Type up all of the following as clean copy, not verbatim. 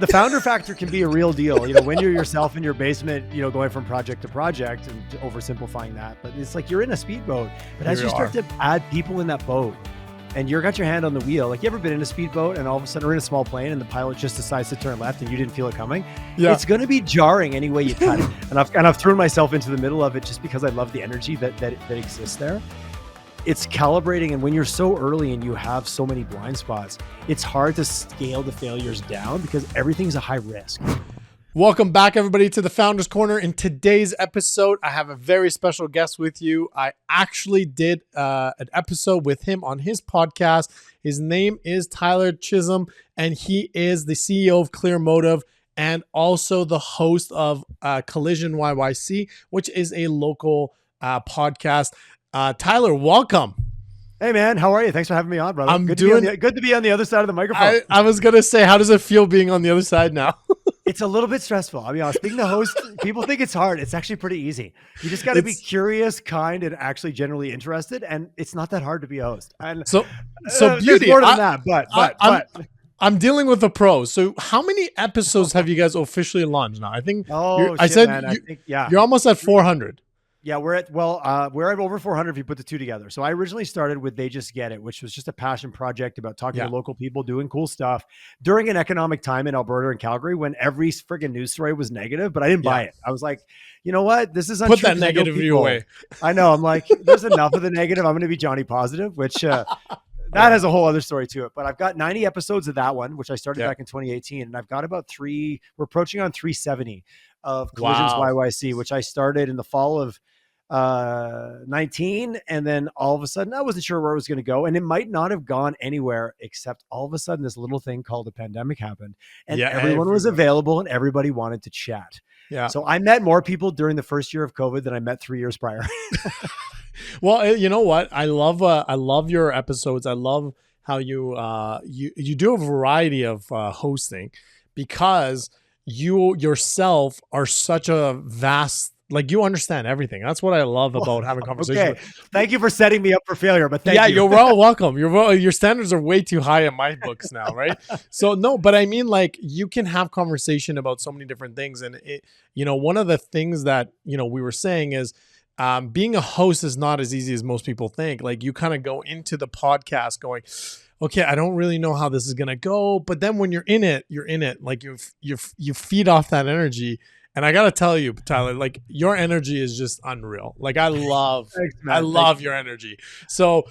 The founder factor can be a real deal, when you're yourself in your basement, going from project to project and oversimplifying that. But it's like you're in a speedboat. But as you start to add people in that boat and you've got your hand on the wheel, like you ever been in a speedboat and all of a sudden, or in a small plane and the pilot just decides to turn left and you didn't feel it coming? Yeah. It's going to be jarring any way you cut it. And I've thrown myself into the middle of it just because I love the energy that exists there. It's calibrating, and when you're so early and you have so many blind spots, it's hard to scale the failures down because everything's a high risk. Welcome back, everybody, to the Founders Corner. In today's episode, I have a very special guest with you. I actually did an episode with him on his podcast. His name is Tyler Chisholm, and he is the CEO of Clearmotive and also the host of Collision YYC, which is a local podcast. Tyler, welcome. Hey man, how are you? Thanks for having me on, brother. Good to be on the other side of the microphone. I was going to say, how does it feel being on the other side now? It's a little bit stressful. I'll be honest. Being the host, people think it's hard. It's actually pretty easy. You just got to be curious, kind, and actually generally interested. And it's not that hard to be a host. And so beauty. There's more than that, but I'm dealing with the pros. So how many episodes have you guys officially launched now? I think you're almost at 400. Yeah, we're at over 400 if you put the two together. So I originally started with They Just Get It, which was just a passion project about talking to local people, doing cool stuff during an economic time in Alberta and Calgary when every friggin' news story was negative, but I didn't buy it. I was like, you know what? This is untrue. Put that negative view away. I know. I'm like, there's enough of the negative. I'm going to be Johnny Positive, which that has a whole other story to it. But I've got 90 episodes of that one, which I started back in 2018. And I've got about we're approaching on 370 of Collisions YYC, which I started in the fall of 19. And then all of a sudden I wasn't sure where it was going to go. And it might not have gone anywhere except all of a sudden this little thing called a pandemic happened and everyone was available and everybody wanted to chat. Yeah. So I met more people during the first year of COVID than I met 3 years prior. Well, you know what? I love your episodes. I love how you do a variety of hosting because you yourself are such a vast, like you understand everything. That's what I love about having conversations. Okay. Thank you for setting me up for failure, but thank you. You're well welcome. Your standards are way too high in my books now, right? So no, but I mean, like you can have conversation about so many different things. And one of the things that, we were saying is being a host is not as easy as most people think. Like you kind of go into the podcast going, okay, I don't really know how this is going to go. But then when you're in it, like you feed off that energy. And I got to tell you, Tyler, like your energy is just unreal. Like I love your energy. So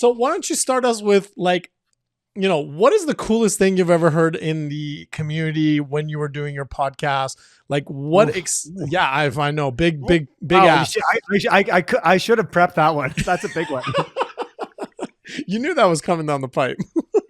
why don't you start us with like, what is the coolest thing you've ever heard in the community when you were doing your podcast? Like what? I know. Big ass. I should have prepped that one. That's a big one. You knew that was coming down the pipe.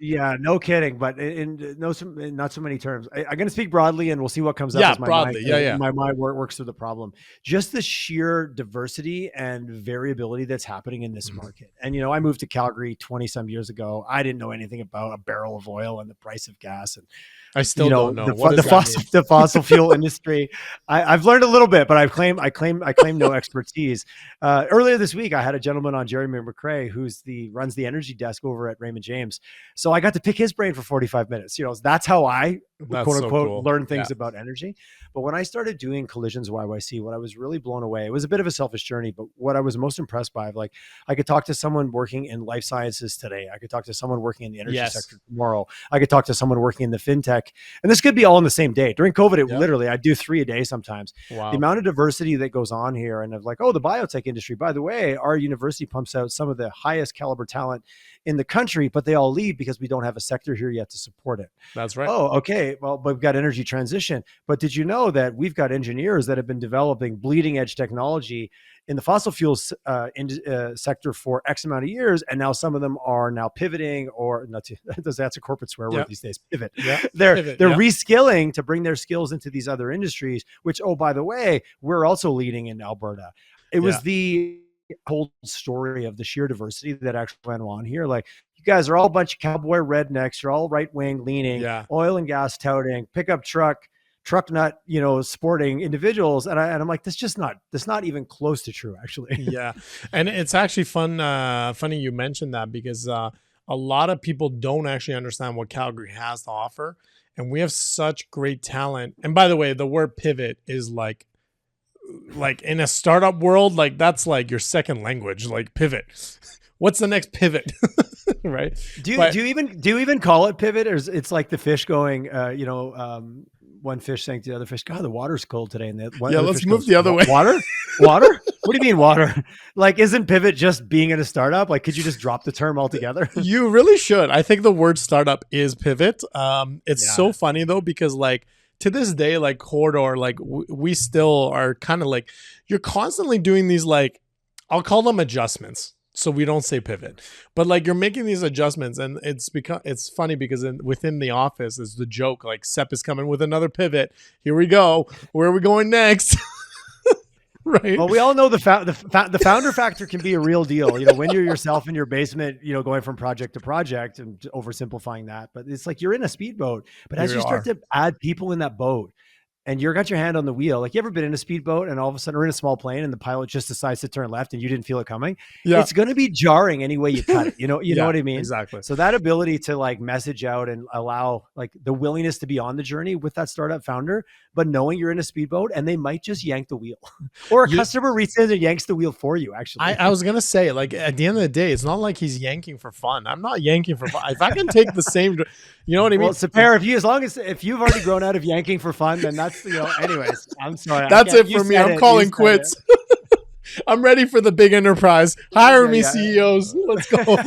Yeah, no kidding. But in not so many terms. I'm going to speak broadly, and we'll see what comes up. Yeah, broadly. My mind works through the problem. Just the sheer diversity and variability that's happening in this market. And I moved to Calgary 20 some years ago. I didn't know anything about a barrel of oil and the price of gas, and I still don't know the fossil fuel industry. I've learned a little bit, but I claim no expertise. Earlier this week, I had a gentleman on, Jeremy McCrae, runs the energy desk over at Raymond James. So I got to pick his brain for 45 minutes. That's how I quote unquote learn things about energy. But when I started doing Collisions YYC, what I was really blown away, it was a bit of a selfish journey, but what I was most impressed by, like I could talk to someone working in life sciences today. I could talk to someone working in the energy sector tomorrow. I could talk to someone working in the fintech, and this could be all in the same day. During COVID, literally, I do 3 a day sometimes. Wow. The amount of diversity that goes on here, and of like, the biotech industry, by the way, our university pumps out some of the highest caliber talent in the country, but they all leave because we don't have a sector here yet to support it. That's right. Oh, okay. Well, but we've got energy transition. But did you know that we've got engineers that have been developing bleeding edge technology in the fossil fuels sector for X amount of years, and now some of them are now pivoting, or not to, that's a corporate swear word these days. Pivot. Yeah. They're reskilling to bring their skills into these other industries. Which, by the way, we're also leading in Alberta. It was the whole story of the sheer diversity that actually went on here. Like, you guys are all a bunch of cowboy rednecks. You're all right wing leaning, oil and gas touting, pickup truck nut, sporting individuals. And I'm like, that's not even close to true, actually. Yeah. And it's actually funny you mentioned that because a lot of people don't actually understand what Calgary has to offer. and we have such great talent. And by the way, the word pivot is like in a startup world, like that's like your second language, like pivot. What's the next pivot? Right. Do you even call it pivot, or is it's like the fish going, one fish saying to the other fish, God, the water's cold today. And the yeah, other let's fish move goes, the other way. Water? Water? What do you mean water? Like, isn't pivot just being in a startup? Like, could you just drop the term altogether? You really should. I think the word startup is pivot. It's Yeah. so funny though, because like to this day, like Corridor, like we still are kind of like, you're constantly doing these, like, I'll call them adjustments. So we don't say pivot, but like you're making these adjustments, and it's funny because within the office is the joke, like Sep is coming with another pivot. Here we go. Where are we going next? Right. Well, we all know the founder factor can be a real deal. When you're yourself in your basement, going from project to project and oversimplifying that. But it's like you're in a speedboat. But as you start to add people in that boat, and you've got your hand on the wheel, like you ever been in a speedboat and all of a sudden, or in a small plane and the pilot just decides to turn left and you didn't feel it coming? Yeah. It's going to be jarring any way you cut it. You know what I mean? Exactly. So that ability to like message out and allow like the willingness to be on the journey with that startup founder, but knowing you're in a speedboat and they might just yank the wheel or a customer reaches in and yanks the wheel for you. Actually, I was going to say, like, at the end of the day, it's not like he's yanking for fun. I'm not yanking for fun. If I can take the same, you know what I mean? Well, Sepehr, if you've already grown out of yanking for fun, then that's, anyways, I'm sorry. That's it for me. I'm calling quits. I'm ready for the big enterprise. Hire me, CEOs. Let's go.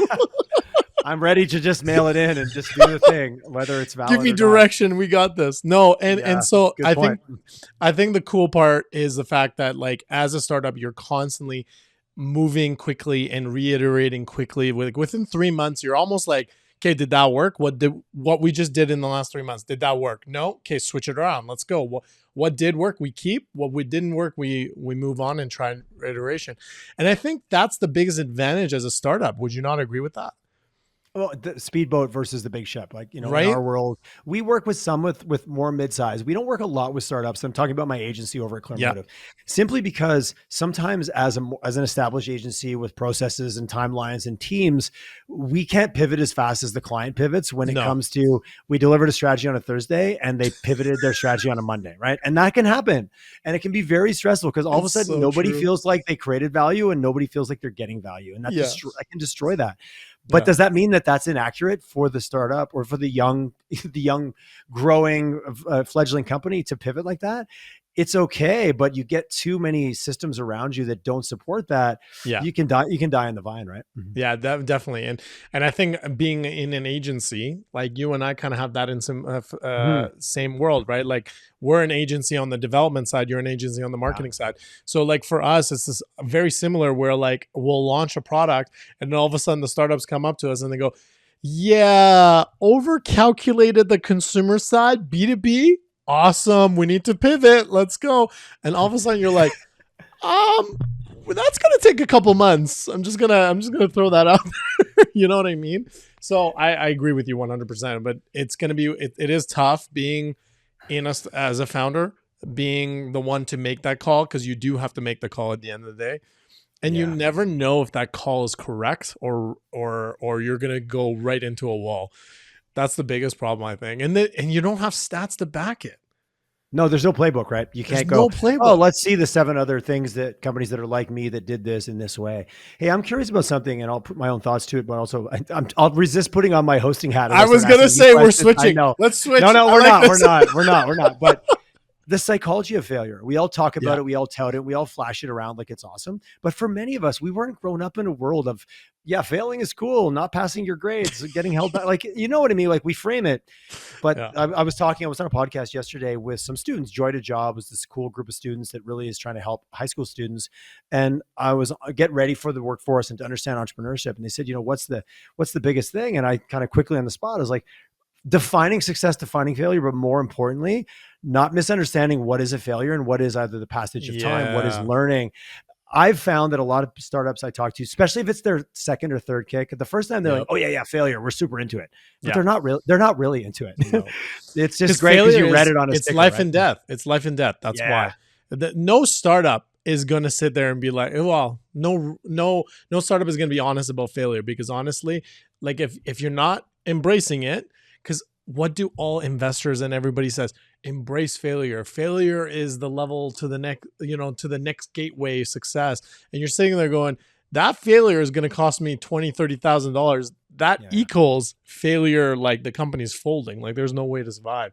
I'm ready to just mail it in and just do the thing, whether it's valid. Give me direction. Not. We got this. No, and so I think the cool part is the fact that, like, as a startup, you're constantly moving quickly and reiterating quickly. Within 3 months, you're almost like, okay, did that work? What we just did in the last 3 months, did that work? No. Okay, switch it around. Let's go. What did work, we keep. What we didn't work, we move on and try iteration. And I think that's the biggest advantage as a startup. Would you not agree with that? Well, the speedboat versus the big ship, like, right? In our world, we work with some with more mid-size. We don't work a lot with startups. I'm talking about my agency over at Clearmotive, simply because sometimes as an established agency with processes and timelines and teams, we can't pivot as fast as the client pivots when it comes to, we delivered a strategy on a Thursday and they pivoted their strategy on a Monday, right? And that can happen. And it can be very stressful because all of a sudden nobody feels like they created value and nobody feels like they're getting value. And that can destroy that. But does that mean that that's inaccurate for the startup or for the young growing fledgling company to pivot like that? It's okay, but you get too many systems around you that don't support that. Yeah, you can die on the vine, right? Mm-hmm. Yeah, definitely. And I think being in an agency, like you and I kind of have that in some same world, right? Like we're an agency on the development side, you're an agency on the marketing side. So like for us, it's this very similar where like we'll launch a product and then all of a sudden the startups come up to us and they go, yeah, overcalculated the consumer side, B2B. Awesome. We need to pivot. Let's go. And all of a sudden you're like, that's going to take a couple months. I'm just going to throw that out there. You know what I mean? So I agree with you 100%, but it's going to be, it is tough being in us as a founder, being the one to make that call. Cause you do have to make the call at the end of the day. And you never know if that call is correct or you're going to go right into a wall. That's the biggest problem, I think. And you don't have stats to back it. No, there's no playbook, right? You can't go, let's see the 7 other things that companies that are like me that did this in this way. Hey, I'm curious about something and I'll put my own thoughts to it, but also I'll resist putting on my hosting hat. I was going to say we're switching. Let's switch. No, we're not. But the psychology of failure, we all talk about it. We all tout it. We all flash it around like it's awesome. But for many of us, we weren't grown up in a world of, failing is cool. Not passing your grades, getting held back. Like, you know what I mean? Like we frame it. But I was on a podcast yesterday with some students. Joy to Job was this cool group of students that really is trying to help high school students. And I was get ready for the workforce and to understand entrepreneurship. And they said, what's the biggest thing? And I kind of quickly on the spot, I was like, defining success, defining failure, but more importantly, not misunderstanding what is a failure and what is either the passage of time, what is learning. I've found that a lot of startups I talk to, especially if it's their second or third kick, the first time they're like, oh yeah, failure. We're super into it. But they're not really into it. No. It's just great because you read it on a sticker. It's life and death. It's life and death. That's why. No startup is going to sit there and be like, well, no startup is going to be honest about failure because honestly, like if you're not embracing it, because what do all investors and everybody says? Embrace failure. Failure is the level to the next, to the next gateway success. And you're sitting there going, that failure is going to cost me $20,000-$30,000. That equals failure. Like the company's folding. Like there's no way to survive.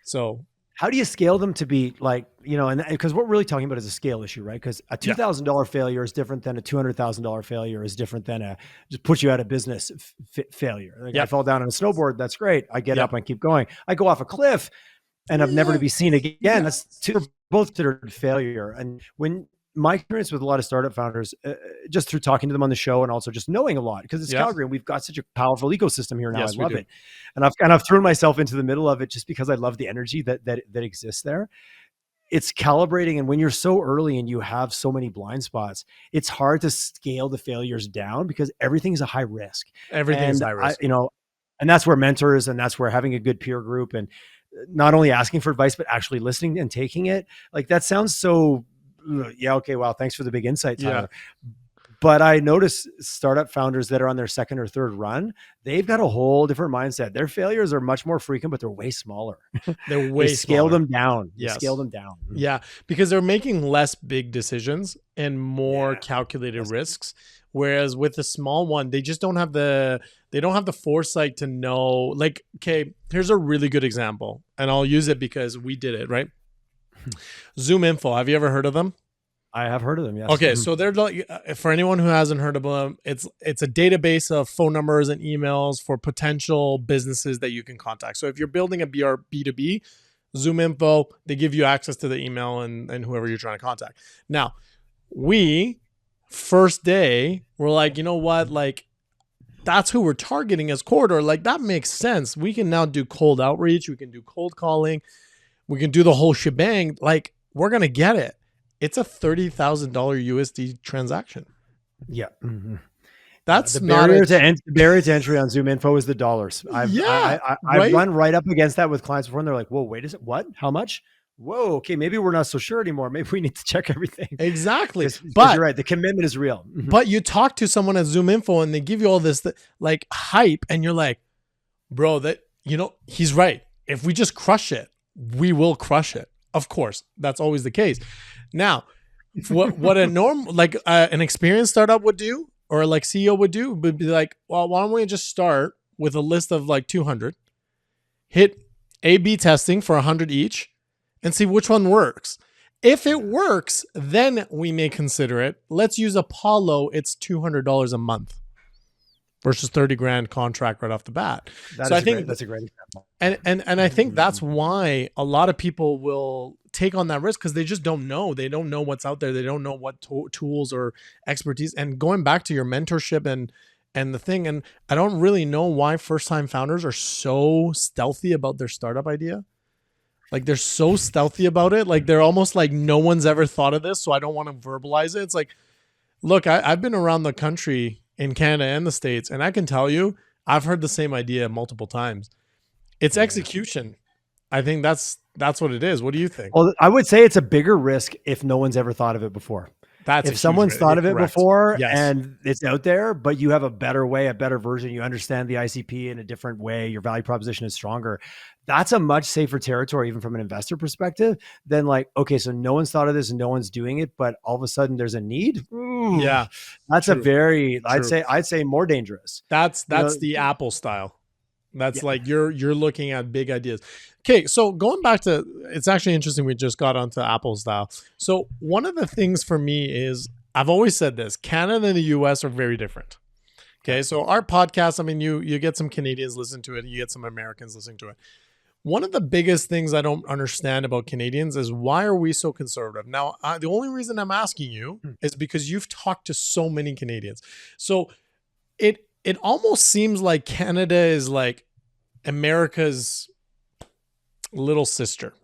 So how do you scale them to be like, and because what we're really talking about is a scale issue, right? Because a $2,000 failure is different than a $200,000 failure is different than a just put you out of business failure. Like I fall down on a snowboard. That's great. I get up and keep going. I go off a cliff and I'm never to be seen again. That's both considered failure. And when my experience with a lot of startup founders, just through talking to them on the show and also just knowing a lot, because it's Calgary and we've got such a powerful ecosystem here now. I love it. And I've thrown myself into the middle of it just because I love the energy that exists there. It's calibrating. And when you're so early and you have so many blind spots, it's hard to scale the failures down because everything's a high risk. Everything's high risk. And that's where mentors and that's where having a good peer group and not only asking for advice, but actually listening and taking it. Like that sounds so, okay, wow, thanks for the big insight, Tyler. But I notice startup founders that are on their second or third run, they've got a whole different mindset. Their failures are much more frequent, but they're way smaller. They're way scale smaller. them down. Yes. Scale them down. Yeah, because they're making less big decisions and more calculated risks. Whereas with the small one, they just don't have the foresight to know. Like, okay, here's a really good example, and I'll use it because we did it, right? Zoom Info. Have you ever heard of them? I have heard of them, yes. Okay, so they're like, for anyone who hasn't heard of them, it's a database of phone numbers and emails for potential businesses that you can contact. So if you're building a B2B, Zoom Info, they give you access to the email and whoever you're trying to contact. Now, first day, we're like, you know what? Like, that's who we're targeting as corridor. Like, that makes sense. We can now do cold outreach. We can do cold calling. We can do the whole shebang. Like, we're going to get it. It's a $30,000 USD transaction. Yeah. Mm-hmm. That's the not barrier to entry on Zoom Info is the dollars. I've run right up against that with clients before and they're like, whoa, wait a second. What? How much? Whoa. Okay. Maybe we're not so sure anymore. Maybe we need to check everything. Exactly. But you're right. The commitment is real. But you talk to someone at Zoom Info and they give you all this like hype and you're like, bro, he's right. If we just crush it, we will crush it. Of course, that's always the case. Now, what a normal, like an experienced startup would do, or like CEO would do, would be like, well, why don't we just start with a list of like 200, hit A/B testing for 100 each, and see which one works. If it works, then we may consider it. Let's use Apollo. It's $200 a month versus $30,000 contract right off the bat. That's a great example. And I think that's why a lot of people will take on that risk because they just don't know. They don't know what's out there. They don't know what tools or expertise. And going back to your mentorship and the thing, and I don't really know why first-time founders are so stealthy about their startup idea. Like they're so stealthy about it. Like they're almost like no one's ever thought of this, so I don't want to verbalize it. It's like, look, I've been around the country in Canada and the States, and I can tell you, I've heard the same idea multiple times. It's execution. I think that's what it is. What do you think? Well, I would say it's a bigger risk if no one's ever thought of it before. If someone's thought of it before and it's out there, but you have a better way, a better version, you understand the ICP in a different way, your value proposition is stronger. That's a much safer territory, even from an investor perspective, than like, okay, so no one's thought of this and no one's doing it, but all of a sudden there's a need. Ooh, that's true. I'd say more dangerous. That's the Apple style. That's like you're looking at big ideas. Okay, so going back to, it's actually interesting we just got onto Apple style. So one of the things for me is, I've always said this, Canada and the US are very different. Okay, so our podcast, I mean, you get some Canadians listen to it, you get some Americans listening to it. One of the biggest things I don't understand about Canadians is why are we so conservative? Now, the only reason I'm asking you is because you've talked to so many Canadians. So it almost seems like Canada is like America's little sister.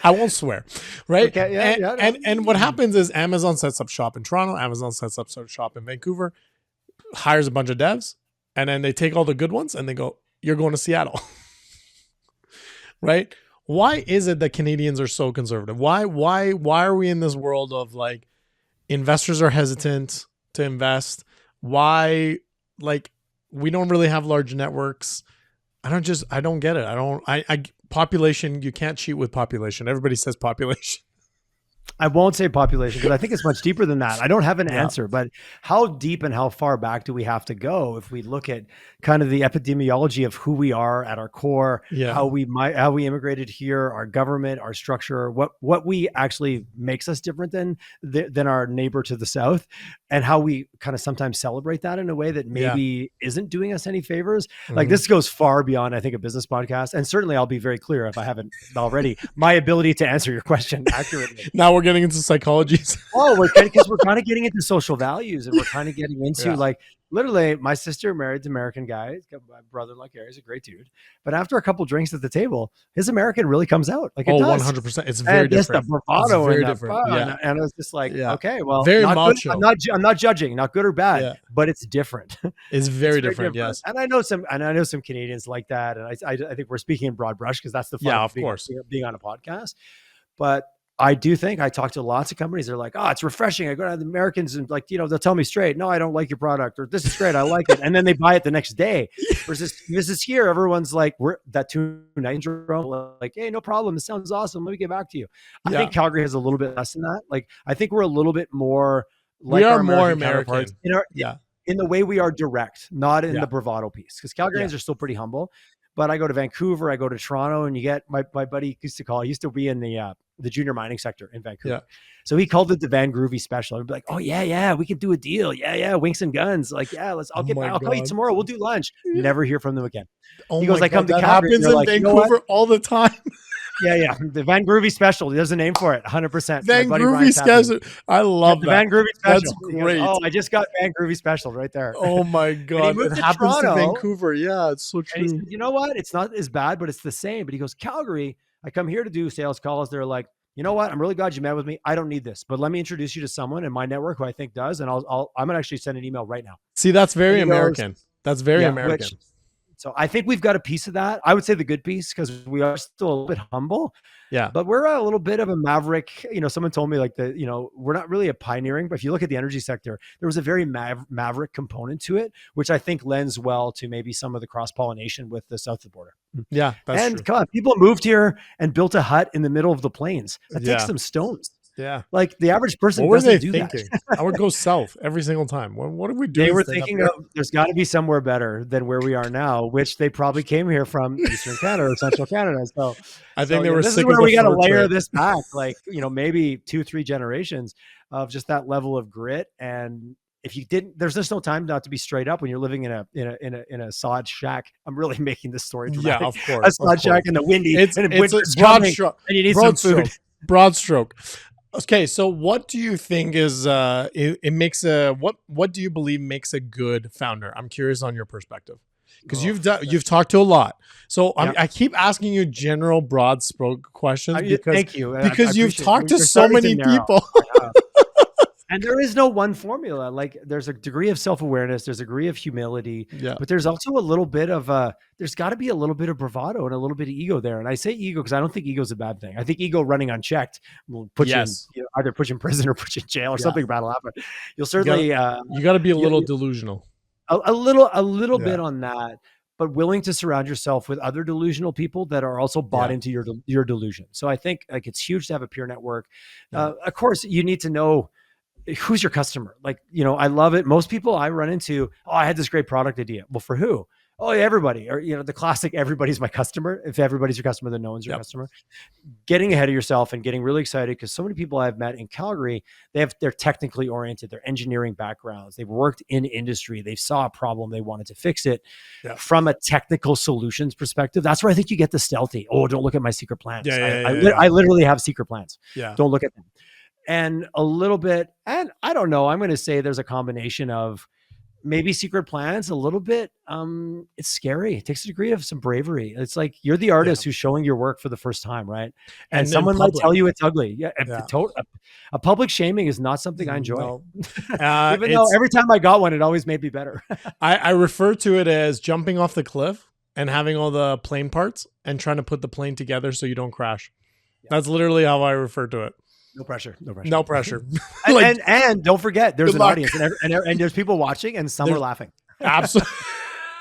I won't swear, right? Okay, and what happens is Amazon sets up shop in Toronto, Amazon sets up shop in Vancouver, hires a bunch of devs, and then they take all the good ones and they go, you're going to Seattle. Right? Why is it that Canadians are so conservative? Why are we in this world of like investors are hesitant to invest? Why, like, we don't really have large networks? I don't get it. I population, you can't cheat with population. Everybody says population. I won't say population because I think it's much deeper than that. I don't have an Yeah. answer, but how deep and how far back do we have to go if we look at kind of the epidemiology of who we are at our core, Yeah. how we immigrated here, our government, our structure, what we actually makes us different than our neighbor to the south, and how we kind of sometimes celebrate that in a way that maybe isn't doing us any favors. Like this goes far beyond, I think, a business podcast, and certainly I'll be very clear if I haven't already, my ability to answer your question accurately. Now we're getting into psychologies. Oh, we're kind of getting into social values, and we're kind of getting into like literally my sister married an American guy. My brother-in-law Gary is a great dude, but after a couple drinks at the table, his American really comes out. Like it does. 100%. It's very different. The bravado it's very and different. And I was just like, okay, well, very not macho. good. I'm not judging, not good or bad, but it's different. It's very different. Yes, and I know some Canadians like that, and I think we're speaking in broad brush because that's the fun of course being on a podcast, but. I do think I talk to lots of companies. They're like, oh, it's refreshing. I go to the Americans and like, they'll tell me straight, no, I don't like your product, or this is great, I like it. And then they buy it the next day. Versus this is here. Everyone's like, we're that 2 nights like, hey, no problem. This sounds awesome. Let me get back to you. I think Calgary has a little bit less than that. Like, I think we're a little bit more like we are our more American in the way we are direct, not in the bravado piece. Because Calgarians are still pretty humble. But I go to Vancouver, I go to Toronto, and you get my buddy used to be in the junior mining sector in Vancouver. So he called it the Van Groovy special. I'd be like, oh yeah, we could do a deal. Yeah, winks and guns. Like, I'll call you tomorrow. We'll do lunch. Never hear from them again. He goes, I come to Calgary. Happens in like, Vancouver all the time. Yeah. The Van Groovy special. There's a name for it. 100%. Van Groovy special. I love that. Van Groovy special. That's great. Goes, I just got Van Groovy special right there. Oh my God. It happens to Vancouver. Yeah, it's so true. And he said, you know what? It's not as bad, but it's the same. But he goes, Calgary, I come here to do sales calls. They're like, you know what? I'm really glad you met with me. I don't need this, but let me introduce you to someone in my network who I think does. And I'm going to actually send an email right now. See, that's very American. That's very American. So I think we've got a piece of that. I would say the good piece, because we are still a little bit humble. Yeah. But we're a little bit of a maverick. Someone told me like we're not really a pioneering, but if you look at the energy sector, there was a very maverick component to it, which I think lends well to maybe some of the cross-pollination with the south of the border. Yeah. That's true. God, people moved here and built a hut in the middle of the plains. That takes some stones. Yeah. Like the average person doesn't do thinking? that. I would go south every single time. What are we doing? They were thinking of there's got to be somewhere better than where we are now, which they probably came here from Eastern Canada or Central Canada. So I think they were this sick is where of we got to layer trade. this back, like, maybe 2-3 generations of just that level of grit. And if you didn't, there's just no time not to be straight up when you're living in a sod shack. I'm really making this story dramatic. Yeah, of course. A sod shack in the windy. It's and a broad stroke. And you need some food. Broad stroke. Okay, so what do you think is it makes what do you believe makes a good founder? I'm curious on your perspective, because you've talked to a lot. So I keep asking you general broad stroke questions because thank you. Because you've talked to so many people. And there is no one formula. Like there's a degree of self-awareness, there's a degree of humility, but there's also a little bit of there's got to be a little bit of bravado and a little bit of ego there. And I say ego because I don't think ego is a bad thing. I think ego running unchecked will put you in, either put you in prison or put you in jail or something bad will happen. You'll certainly you got to be a little delusional, a little bit on that, but willing to surround yourself with other delusional people that are also bought into your delusion. So I think like it's huge to have a peer network. Of course, you need to know who's your customer. Like, I love it. Most people I run into, I had this great product idea. Well, for who? Oh, yeah, everybody. Or, the classic, everybody's my customer. If everybody's your customer, then no one's your customer. Getting ahead of yourself and getting really excited, because so many people I've met in Calgary, they're technically oriented, they're engineering backgrounds, they've worked in industry, they saw a problem, they wanted to fix it from a technical solutions perspective. That's where I think you get the stealthy. Oh, don't look at my secret plans. I literally have secret plans. Don't look at them. And a little bit, and I don't know, I'm going to say there's a combination of maybe secret plans, a little bit. It's scary. It takes a degree of some bravery. It's like you're the artist who's showing your work for the first time, right? And someone might tell you it's ugly. A public shaming is not something I enjoy. No. Even though every time I got one, it always made me better. I refer to it as jumping off the cliff and having all the plane parts and trying to put the plane together so you don't crash. That's literally how I refer to it. No pressure. And don't forget, there's an audience and there's people watching and some are laughing. Absolutely.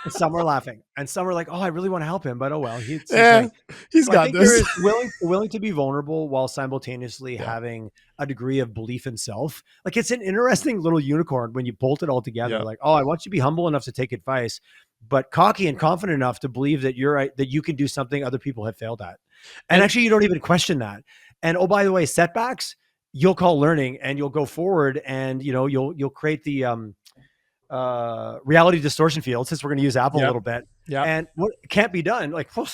And some were laughing, and some were like, "Oh, I really want to help him, but oh well, it's his Yeah, thing." he's So I got think there this. is willing to be vulnerable while simultaneously Yeah, having a degree of belief in self. Like it's an interesting little unicorn when you bolt it all together. yeah. Like, oh, I want you to be humble enough to take advice, but cocky and confident enough to believe that you're right, that you can do something other people have failed at. And And actually, you don't even question that. And oh, by the way, setbacks you'll call learning, and you'll go forward, and you'll create the reality distortion field, since we're going to use Apple a yeah, little bit, yeah. and what can't be done. Like, well,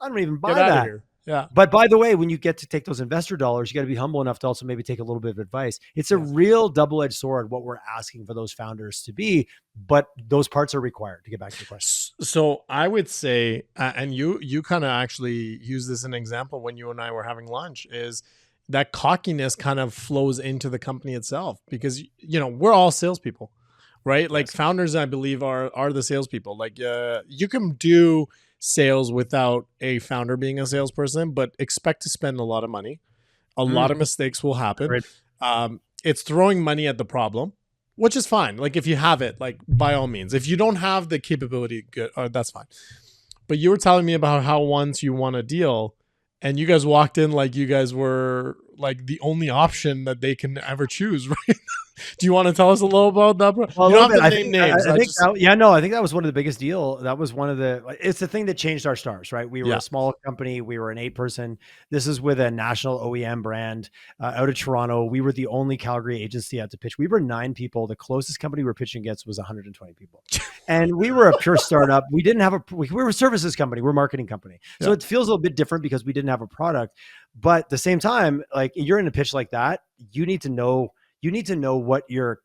I don't even Get buy out of that. here. Yeah. But by the way, when you get to take those investor dollars, you got to be humble enough to also maybe take a little bit of advice. It's a Yeah. real double-edged sword, what we're asking for those founders to be, but those parts are required to get back to the question. So I would say, and you kind of actually use this as an example when you and I were having lunch, is that cockiness kind of flows into the company itself because we're all salespeople, right? Like Yes. founders, I believe, are the salespeople. Like you can do sales without a founder being a salesperson, but expect to spend a lot of money. A lot of mistakes will happen. Agreed. It's throwing money at the problem, which is fine. Like if you have it, like by all means. If you don't have the capability, good, that's fine. But you were telling me about how once you won a deal and you guys walked in like you guys were like the only option that they can ever choose, right? Do you want to tell us a little about that, bro? Well, a You don't little have bit. to name names. I I think just, yeah, no, I think that was one of the biggest deal. That was one of it's the thing that changed our stars, right? We were yeah, a small company. We were an 8-person. This is with a national OEM brand out of Toronto. We were the only Calgary agency at the pitch. We were 9 people. The closest company we were pitching against was 120 people. And we were a pure startup. We didn't have we were a services company. We're a marketing company. So yeah, it feels a little bit different because we didn't have a product. But at the same time, like you're in a pitch like that, you need to know what your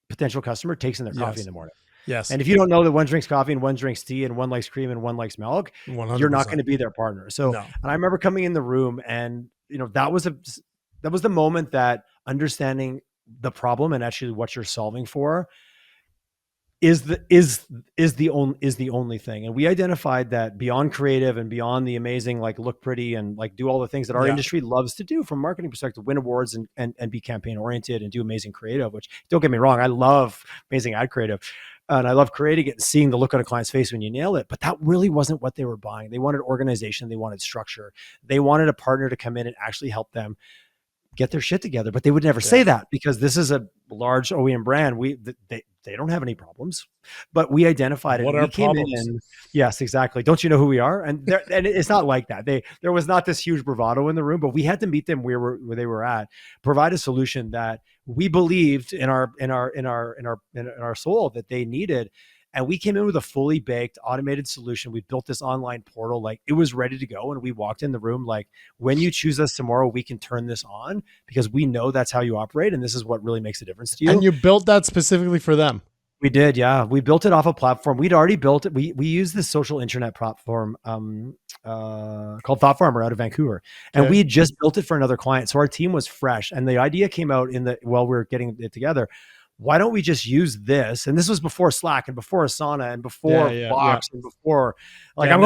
potential customer takes in their coffee in yes, the morning. yes, And if you don't know that one drinks coffee and one drinks tea and one likes cream and one likes milk, you're not going 100%. to be their partner. So, No. and I remember coming in the room, and that was the moment that understanding the problem and actually what you're solving for is the only thing. And we identified that beyond creative and beyond the amazing, like look pretty and like do all the things that our Yeah. industry loves to do from a marketing perspective, win awards and be campaign oriented and do amazing creative, which don't get me wrong, I love amazing ad creative and I love creating it and seeing the look on a client's face when you nail it. But that really wasn't what they were buying. They wanted organization. They wanted structure. They wanted a partner to come in and actually help them get their shit together, but they would never say that because this is a large OEM brand. They don't have any problems, but we identified it. What And are we came problems? in. Yes, exactly. Don't you know who we are? And it's not like that. There was not this huge bravado in the room, but we had to meet them where they were at, provide a solution that we believed in our soul that they needed. And we came in with a fully baked automated solution. We built this online portal, like it was ready to go. And we walked in the room like, when you choose us tomorrow, we can turn this on because we know that's how you operate. And this is what really makes a difference to you. And you built that specifically for them. We did. Yeah. We built it off a platform. We'd already built it. We used this social internet platform called Thought Farmer out of Vancouver. And we had just built it for another client. So our team was fresh. And the idea came out while we were getting it together. Why don't we just use this? And this was before Slack and before Asana and before Box and before, like I'm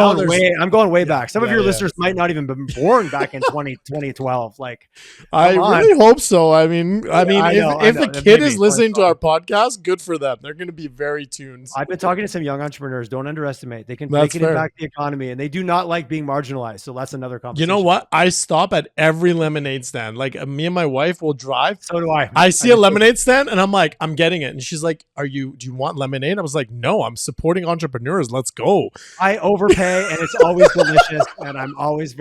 going way back. Some of your listeners might not even been born back in 2012. Like, I really hope so. I mean, if a kid is listening to our podcast, good for them. They're going to be very tuned. I've been talking to some young entrepreneurs. Don't underestimate. They can impact the economy, and they do not like being marginalized. So that's another conversation. You know what? I stop at every lemonade stand. Like me and my wife will drive. So do I. I see a lemonade stand, and I'm like, I'm getting it. And she's like, do you want lemonade? I was like, no, I'm supporting entrepreneurs. Let's go. I overpay and it's always delicious. And I'm always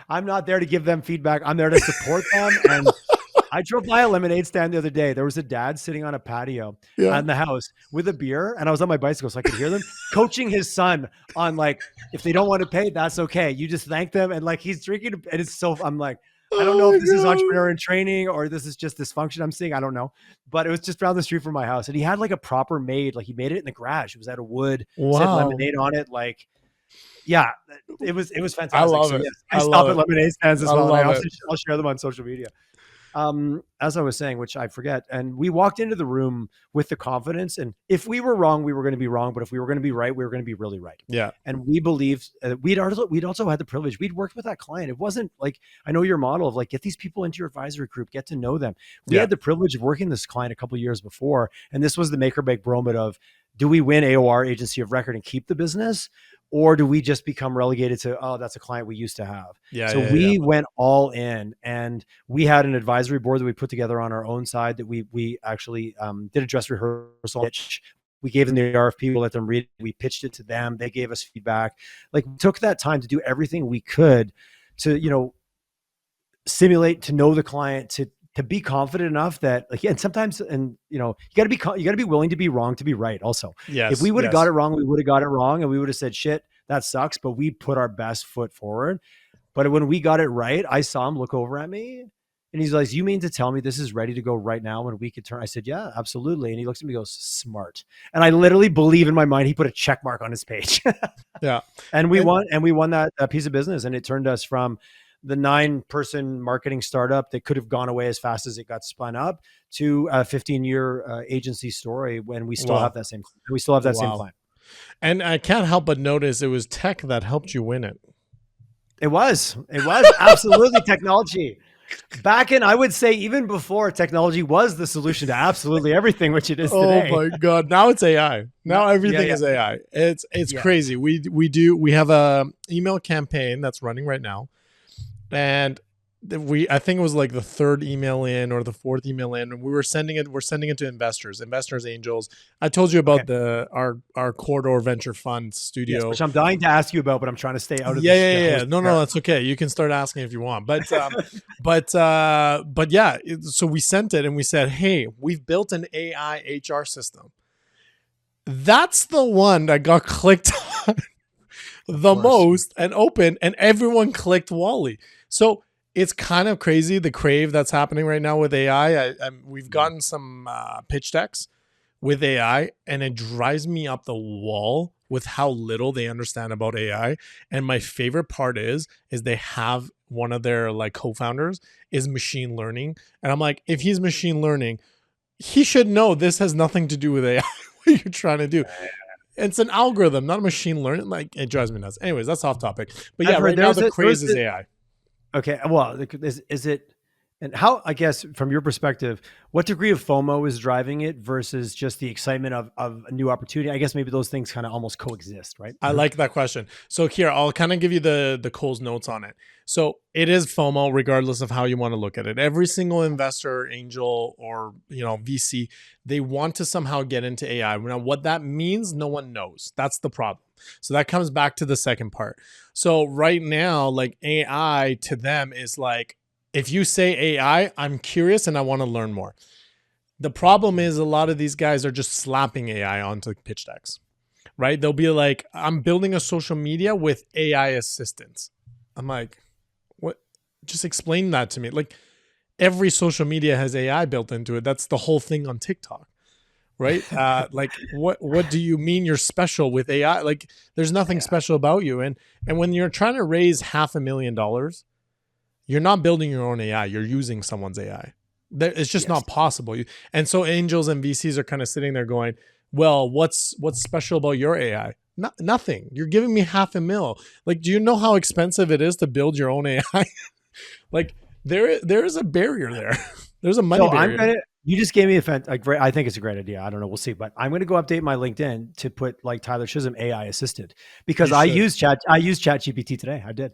I'm not there to give them feedback. I'm there to support them. And I drove by a lemonade stand the other day. There was a dad sitting on a patio in the house with a beer. And I was on my bicycle so I could hear them coaching his son on like, if they don't want to pay, that's okay. You just thank them. And like, he's drinking. And it's I'm like, I don't know if this is entrepreneur in training or this is just dysfunction I'm seeing. I don't know. But it was just down the street from my house. And he had like a proper made, like he made it in the garage. It was out of wood, said lemonade on it. Like, yeah, it was fantastic. I love it. Yes, I stop at lemonade stands as well. I'll share them on social media. as I was saying, which I forget, and we walked into the room with the confidence, and if we were wrong, we were going to be wrong, but if we were going to be right, we were going to be really right. Yeah. And we believed we'd also had the privilege. We'd worked with that client. It wasn't like, I know your model of like, get these people into your advisory group, get to know them. We Yeah. had the privilege of working this client a couple of years before, and this was the make or break moment of, do we win AOR, agency of record, and keep the business? Or do we just become relegated to, oh, that's a client we used to have? Yeah. So we went all in, and we had an advisory board that we put together on our own side that we actually did a dress rehearsal pitch. We gave them the RFP, we let them read it. We pitched it to them. They gave us feedback. Like, we took that time to do everything we could to, simulate, to know the client, to be confident enough that, like, and sometimes, and you got to be willing to be wrong to be right also. Yes. If we would have got it wrong, we would have got it wrong, and we would have said, shit, that sucks, but we put our best foot forward. But when we got it right, I saw him look over at me, and he's like, you mean to tell me this is ready to go right now when we could turn? I said, yeah, absolutely. And he looks at me and goes, smart. And I literally believe in my mind, he put a check mark on his page. Yeah. And we won that piece of business. And it turned us from the 9-person marketing startup that could have gone away as fast as it got spun up to a 15-year agency story when we still have that same client. And I can't help but notice it was tech that helped you win it. It was absolutely technology. Back in, I would say, even before, technology was the solution to absolutely everything, which it is today. Oh my God. Now it's AI. Now everything is AI. It's crazy. We have a email campaign that's running right now. And I think it was like the 3rd email in or the 4th email in, and we're sending it to investors, angels. I told you about our Corridor Venture Fund studio. Yes, which I'm dying to ask you about, but I'm trying to stay out of this. No, that's okay. You can start asking if you want. But yeah, so we sent it and we said, hey, we've built an AI HR system. That's the one that got clicked on the most and open, and everyone clicked Wally. So it's kind of crazy, the crave that's happening right now with AI. We've gotten some pitch decks with AI, and it drives me up the wall with how little they understand about AI. And my favorite part is they have one of their like co-founders is machine learning. And I'm like, if he's machine learning, he should know this has nothing to do with AI, what you're trying to do. It's an algorithm, not a machine learning. Like, it drives me nuts. Anyways, that's off topic. But yeah, right now the craze is AI. Okay. Well, is it, and how, I guess, from your perspective, what degree of FOMO is driving it versus just the excitement of a new opportunity? I guess maybe those things kind of almost coexist, right? I like that question. So here, I'll kind of give you the Cole's notes on it. So it is FOMO, regardless of how you want to look at it. Every single investor, angel, or VC, they want to somehow get into AI. Now, what that means, no one knows. That's the problem. So that comes back to the second part. So right now, like, AI to them is like, if you say AI, I'm curious and I want to learn more. The problem is a lot of these guys are just slapping AI onto pitch decks, right? They'll be like, I'm building a social media with AI assistance. I'm like, what? Just explain that to me. Like, every social media has AI built into it. That's the whole thing on TikTok, right? Like, what do you mean you're special with AI? Like, there's nothing special about you. And when you're trying to raise $500,000, you're not building your own AI. You're using someone's AI. It's just not possible. And so angels and VCs are kind of sitting there going, well, what's special about your AI? Nothing. You're giving me $500,000. Like, do you know how expensive it is to build your own AI? Like, there is a barrier there. There's a money barrier. You just gave me I think it's a great idea. I don't know. We'll see. But I'm going to go update my LinkedIn to put like Tyler Chisholm AI assisted, because I used ChatGPT today. I did.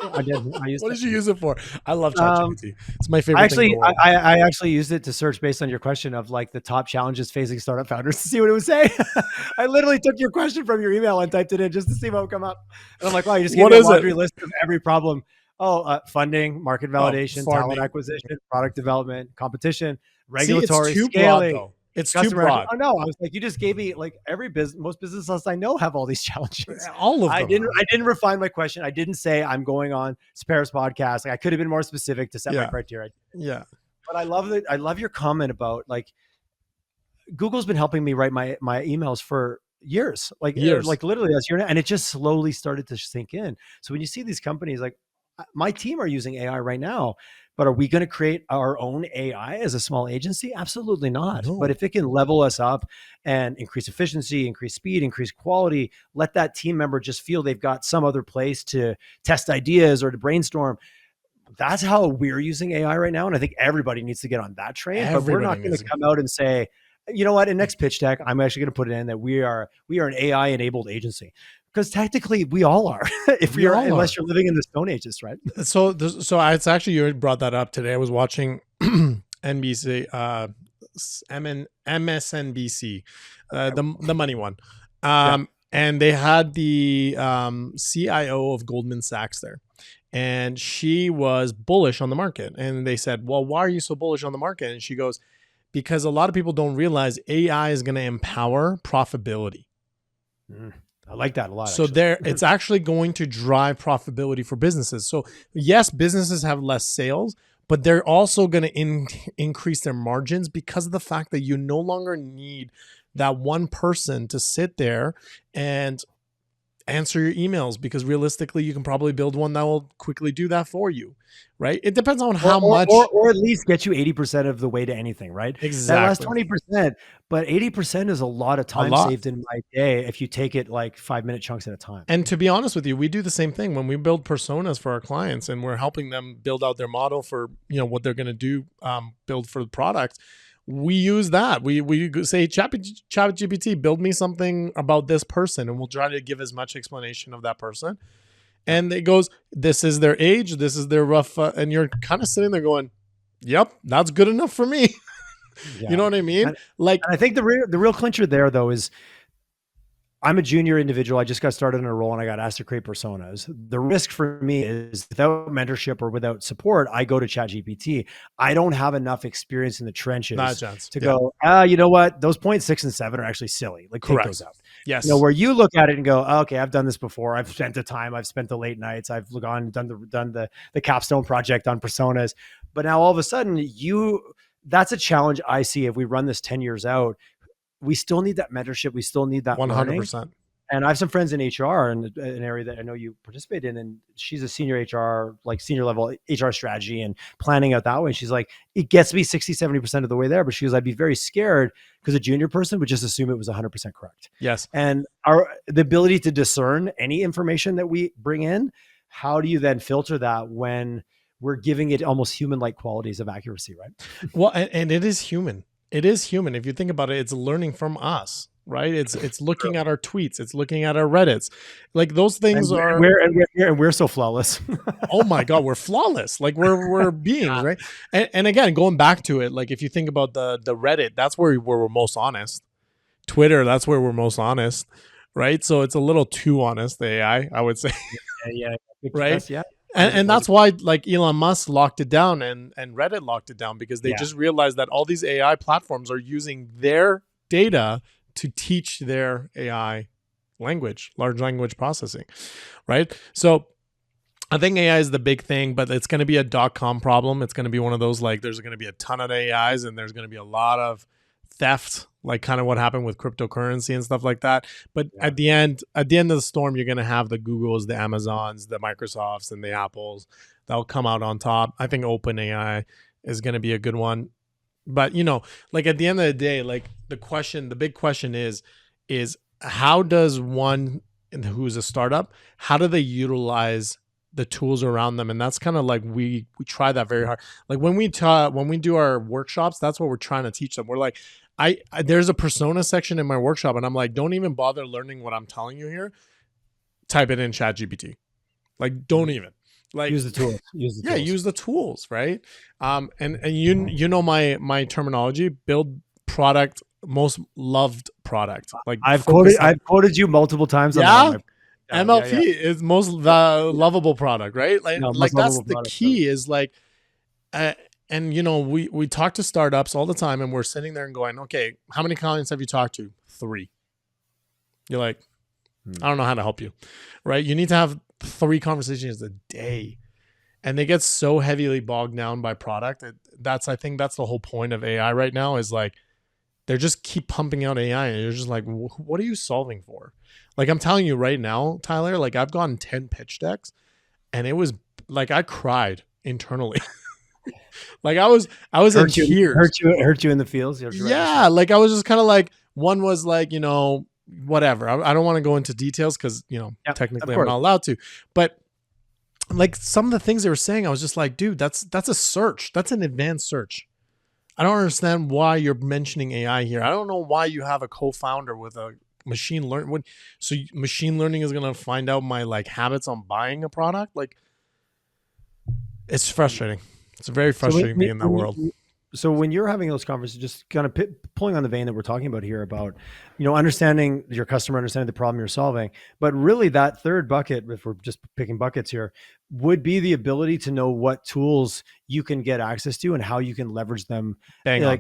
What did you use it for? I love ChatGPT. It's my favorite thing in the world. I actually used it to search based on your question of like the top challenges facing startup founders to see what it would say. I literally took your question from your email and typed it in just to see what would come up. And I'm like, wow, you just gave me a laundry list of every problem. Funding, market validation, talent acquisition, product development, competition, regulatory, scaling. It's too broad. Oh no, I was like, you just gave me like most businesses I know have all these challenges. All of them. I didn't refine my question. I didn't say I'm going on Sepehr's podcast. Like, I could have been more specific to set my criteria. Yeah. But I love your comment about like, Google's been helping me write my emails for years, like literally that's year, and it just slowly started to sink in. So when you see these companies, like my team are using AI right now But are we going to create our own AI as a small agency? Absolutely not. But No. if it can level us up and increase efficiency, increase speed, increase quality, let that team member just feel they've got some other place to test ideas or to brainstorm. That's how we're using AI right now. And I think everybody needs to get on that train, but we're Everybody not going needs to to. come out and say, you know what, in next pitch deck, I'm actually going to put it in that we are an AI enabled agency, because technically we all are. If We you're, all unless are. you're living in the Stone Ages, right? It's actually, you brought that up today. I was watching NBC, MSNBC, the money one, Yeah. and they had the CIO of Goldman Sachs there, and she was bullish on the market. And they said, "Well, why are you so bullish on the market?" And she goes, "Because a lot of people don't realize AI is going to empower profitability." Mm. I like that a lot, So actually. it's actually going to drive profitability for businesses. So yes, businesses have less sales, but they're also going to increase their margins because of the fact that you no longer need that one person to sit there and answer your emails, because realistically you can probably build one that will quickly do that for you, right? It depends on Or, how or, or, much. or at least get you 80% of the way to anything, right? That last Exactly. 20%, but 80% is a lot of A time lot. saved in my day if you take it like 5-minute chunks at a time. And to be honest with you, we do the same thing when we build personas for our clients, and we're helping them build out their model for, what they're going to do, build for the product. We use that. We say, Chat GPT, build me something about this person, and we'll try to give as much explanation of that person. Yep. And it goes, this is their age, this is their rough, and you're kind of sitting there going, "Yep, that's good enough for me." You Yeah. know what I mean? And, Like, and I think the real clincher there, though, is I'm a junior individual. I just got started in a role and I got asked to create personas. The risk for me is, without mentorship or without support, I go to ChatGPT. I don't have enough experience in the not a trenches chance. to Yeah, go, you know what? Those points 6 and 7 are actually silly. Like, take those correct. out. Yes. Where you look at it and go, okay, I've done this before. I've spent the time. I've spent the late nights. I've done the capstone project on personas. But now all of a sudden, that's a challenge I see. If we run this 10 years out, we still need that mentorship. We still need that learning. 100%. And I have some friends in HR, in an area that I know you participate in, and she's a senior HR, like senior level HR strategy and planning out that way. She's like, it gets me 60, 70% of the way there. But she goes, I'd be very scared because a junior person would just assume it was 100% correct. Yes. And the ability to discern any information that we bring in, how do you then filter that when we're giving it almost human-like qualities of accuracy, right? Well, and it is human. It is human. If you think about it, it's learning from us, right? It's looking at our tweets, it's looking at our Reddits. Like, those things And are, we're so flawless. oh my God, we're flawless. Like, we're beings, Yeah. right? And again, going back to it, like, if you think about the Reddit, that's where we're most honest. Twitter, that's where we're most honest, right? So it's a little too honest, the AI, I would say. Yeah. Right? Yeah. And that's why, like, Elon Musk locked it down, and Reddit locked it down, because they Yeah. just realized that all these AI platforms are using their data to teach their AI language, large language processing, right? So I think AI is the big thing, but it's going to be a .com problem. It's going to be one of those, like, there's going to be a ton of AIs, and there's going to be a lot of theft, like kind of what happened with cryptocurrency and stuff like that. But Yeah. at the end of the storm, you're going to have the Googles, the Amazons, the Microsofts, and the Apples that'll come out on top. I think OpenAI is going to be a good one. But, like, at the end of the day, like, the big question is how does one who's a startup, how do they utilize the tools around them? And that's kind of like, we try that very hard. Like, when we do our workshops, that's what we're trying to teach them. We're like, I there's a persona section in my workshop, and I'm like, don't even bother learning what I'm telling you here. Type it in ChatGPT. Like, don't even. Like, Use the tools. yeah, use the tools, right? And you know my terminology: build product, most loved product. Like, I've quoted you multiple times on yeah. that. MLP is most lovable product, right? No, Like most that's lovable the product. key. Is like, and we talk to startups all the time, and we're sitting there and going, okay, how many clients have you talked to? 3. You're like, I don't know how to help you, right? You need to have 3 conversations a day, and they get so heavily bogged down by product. I think that's the whole point of AI right now, is like, they're just keep pumping out AI, and you're just like, what are you solving for? Like, I'm telling you right now, Tyler, like, I've gotten 10 pitch decks, and it was like, I cried internally. Like I was in tears. Hurt you in the feels. Hurt you right in the Yeah, soul. like I was just kind of like, one was like, whatever. I don't want to go into details because Yeah, of technically I'm course. not allowed to. But like some of the things they were saying, I was just like, dude, that's a search. That's an advanced search. I don't understand why you're mentioning AI here. I don't know why you have a co-founder with a machine learning. So machine learning is gonna find out my like habits on buying a product. Like, it's frustrating. It's very So frustrating being in that world. so when you're having those conversations, just kind of pulling on the vein that we're talking about here about, understanding your customer, understanding the problem you're solving, but really that third bucket, if we're just picking buckets here, would be the ability to know what tools you can get access to and how you can leverage them. Bang on.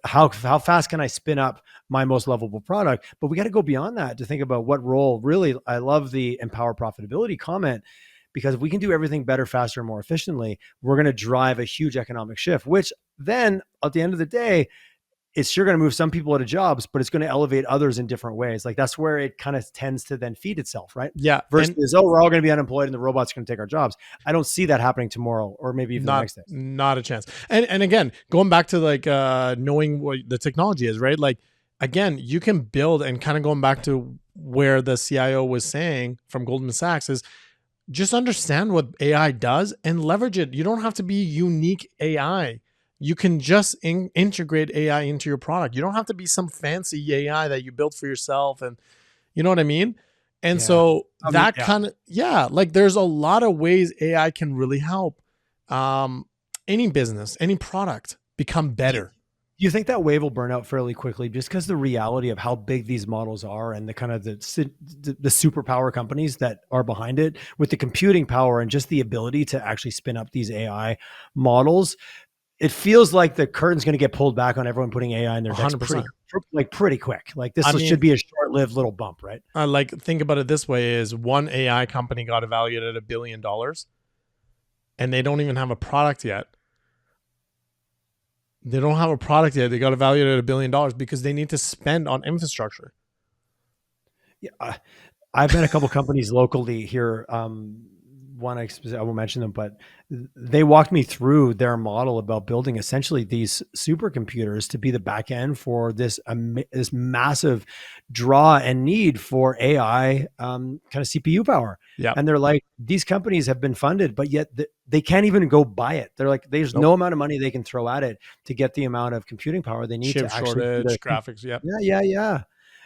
How fast can I spin up my most lovable product? But we got to go beyond that to think about what role really. I love the empower profitability comment, because if we can do everything better, faster, and more efficiently, we're going to drive a huge economic shift, which then at the end of the day, it's sure going to move some people out of jobs, but it's going to elevate others in different ways. Like that's where it kind of tends to then feed itself, right? Yeah, and Versus, oh, we're all going to be unemployed and the robots are going to take our jobs. I don't see that happening tomorrow or maybe even the next day. not a chance. And again, going back to like knowing what the technology is, right? Like again, you can build, and kind of going back to where the CIO was saying from Goldman Sachs is, just understand what AI does and leverage it. You don't have to be unique AI. You can just integrate AI into your product. You don't have to be some fancy AI that you built for yourself. And you know what I mean? And Yeah. so that Yeah. kind of, like there's a lot of ways AI can really help any business, any product become better. Do you think that wave will burn out fairly quickly just because the reality of how big these models are and the kind of the superpower companies that are behind it with the computing power and just the ability to actually spin up these AI models? It feels like the curtain's going to get pulled back on everyone putting AI in their decks 100%. pretty quick. Like this I mean, should be a short-lived little bump, right? like think about it this way: is one AI company got evaluated at $1 billion, and they don't even have a product yet. They don't have a product yet. They got evaluated at $1 billion because they need to spend on infrastructure. Yeah, I've met a couple companies locally here. One I won't mention them, but they walked me through their model about building essentially these supercomputers to be the back end for this massive draw and need for AI kind of CPU power. Yeah, and they're like, these companies have been funded, but yet they can't even go buy it. They're like, there's no amount of money they can throw at it to get the amount of computing power they need chip to actually shortage, graphics. Yep. Yeah.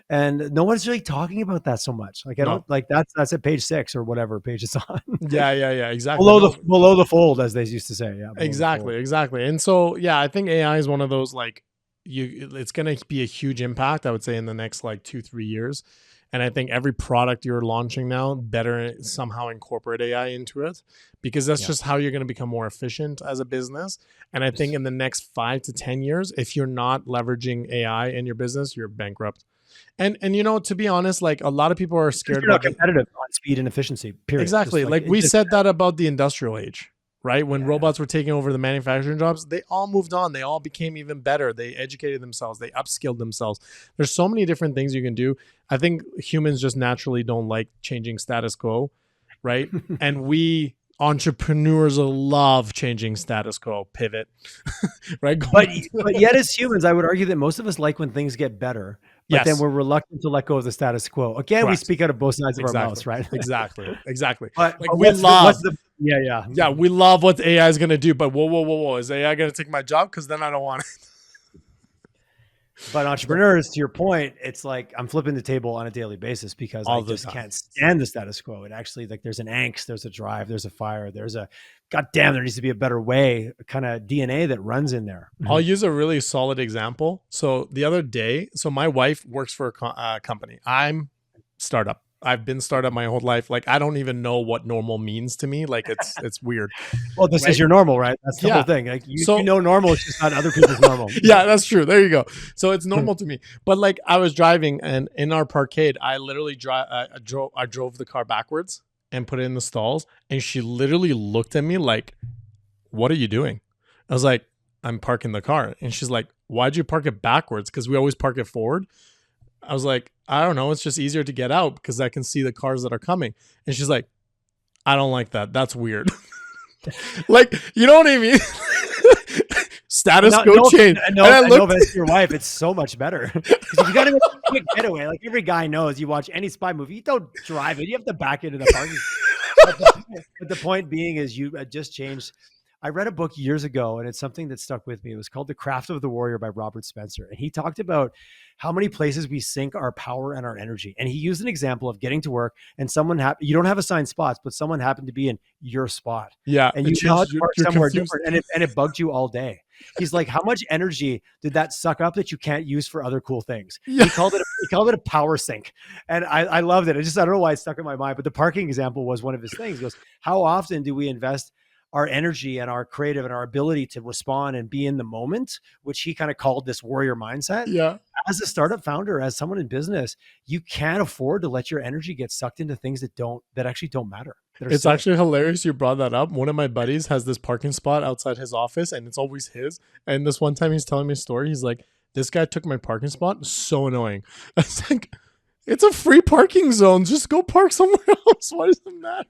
And no one's really talking about that so much. Like I don't like that's at page 6 or whatever page it's on. Yeah, exactly. Below the fold, as they used to say. Yeah, exactly. And so yeah, I think AI is one of those like it's going to be a huge impact, I would say, in the next like 2-3 years. And I think every product you're launching now better somehow incorporate AI into it, because that's just how you're going to become more efficient as a business. And I think in the next 5 to 10 years, if you're not leveraging AI in your business, you're bankrupt. And to be honest, like a lot of people are scared about competitive on speed and efficiency. Period. Exactly. Like we said that about the industrial age, right? When robots were taking over the manufacturing jobs, they all moved on. They all became even better. They educated themselves. They upskilled themselves. There's so many different things you can do. I think humans just naturally don't like changing status quo, right? And we entrepreneurs love changing status quo, pivot, right? But yet as humans, I would argue that most of us like when things get better. But then we're reluctant to let go of the status quo. Again, Correct. We speak out of both sides of our mouths, right? Exactly. But like we love, we love what AI is going to do. But whoa, is AI going to take my job? Because then I don't want it. But entrepreneurs, to your point, it's like I'm flipping the table on a daily basis because I just can't stand the status quo. It actually, like, there's an angst, there's a drive, there's a fire, there's a goddamn, there needs to be a better way, kind of DNA that runs in there. I'll use a really solid example. So the other day, my wife works for a company. I'm startup. I've been startup my whole life. Like, I don't even know what normal means to me. Like, it's weird. Well, this is your normal, right? That's the whole thing. Like, you know, normal is just not other people's normal. Yeah, that's true. There you go. So it's normal to me. But like, I was driving, and in our parkade, I literally drove the car backwards and put it in the stalls. And she literally looked at me like, "What are you doing?" I was like, "I'm parking the car." And she's like, "Why'd you park it backwards? Because we always park it forward." I was like, "I don't know. It's just easier to get out because I can see the cars that are coming." And she's like, "I don't like that. That's weird." Like, you know what I mean? status No, quo no, change. no, And I no looked, offense to your wife. It's so much better because if you got to make a quick getaway, like every guy knows, you watch any spy movie, you don't drive it. You have to back into the parking. But the point being is you just changed. I read a book years ago and it's something that stuck with me. It was called The Craft of the Warrior by Robert Spencer. And he talked about how many places we sink our power and our energy. And he used an example of getting to work and you don't have assigned spots, but someone happened to be in your spot. yeah, And it you know changes, to park you're somewhere confused. different and it bugged you all day. He's like, how much energy did that suck up that you can't use for other cool things? Yeah. He called it a power sink. And I loved it. I don't know why it stuck in my mind, but the parking example was one of his things. He goes, how often do we invest our energy and our creative and our ability to respond and be in the moment, which he kind of called this warrior mindset? Yeah. As a startup founder, as someone in business, you can't afford to let your energy get sucked into things that actually don't matter. It's actually hilarious you brought that up. One of my buddies has this parking spot outside his office and it's always his. And this one time he's telling me a story. He's like, this guy took my parking spot. So annoying. I was like, it's a free parking zone. Just go park somewhere else. Why does it matter?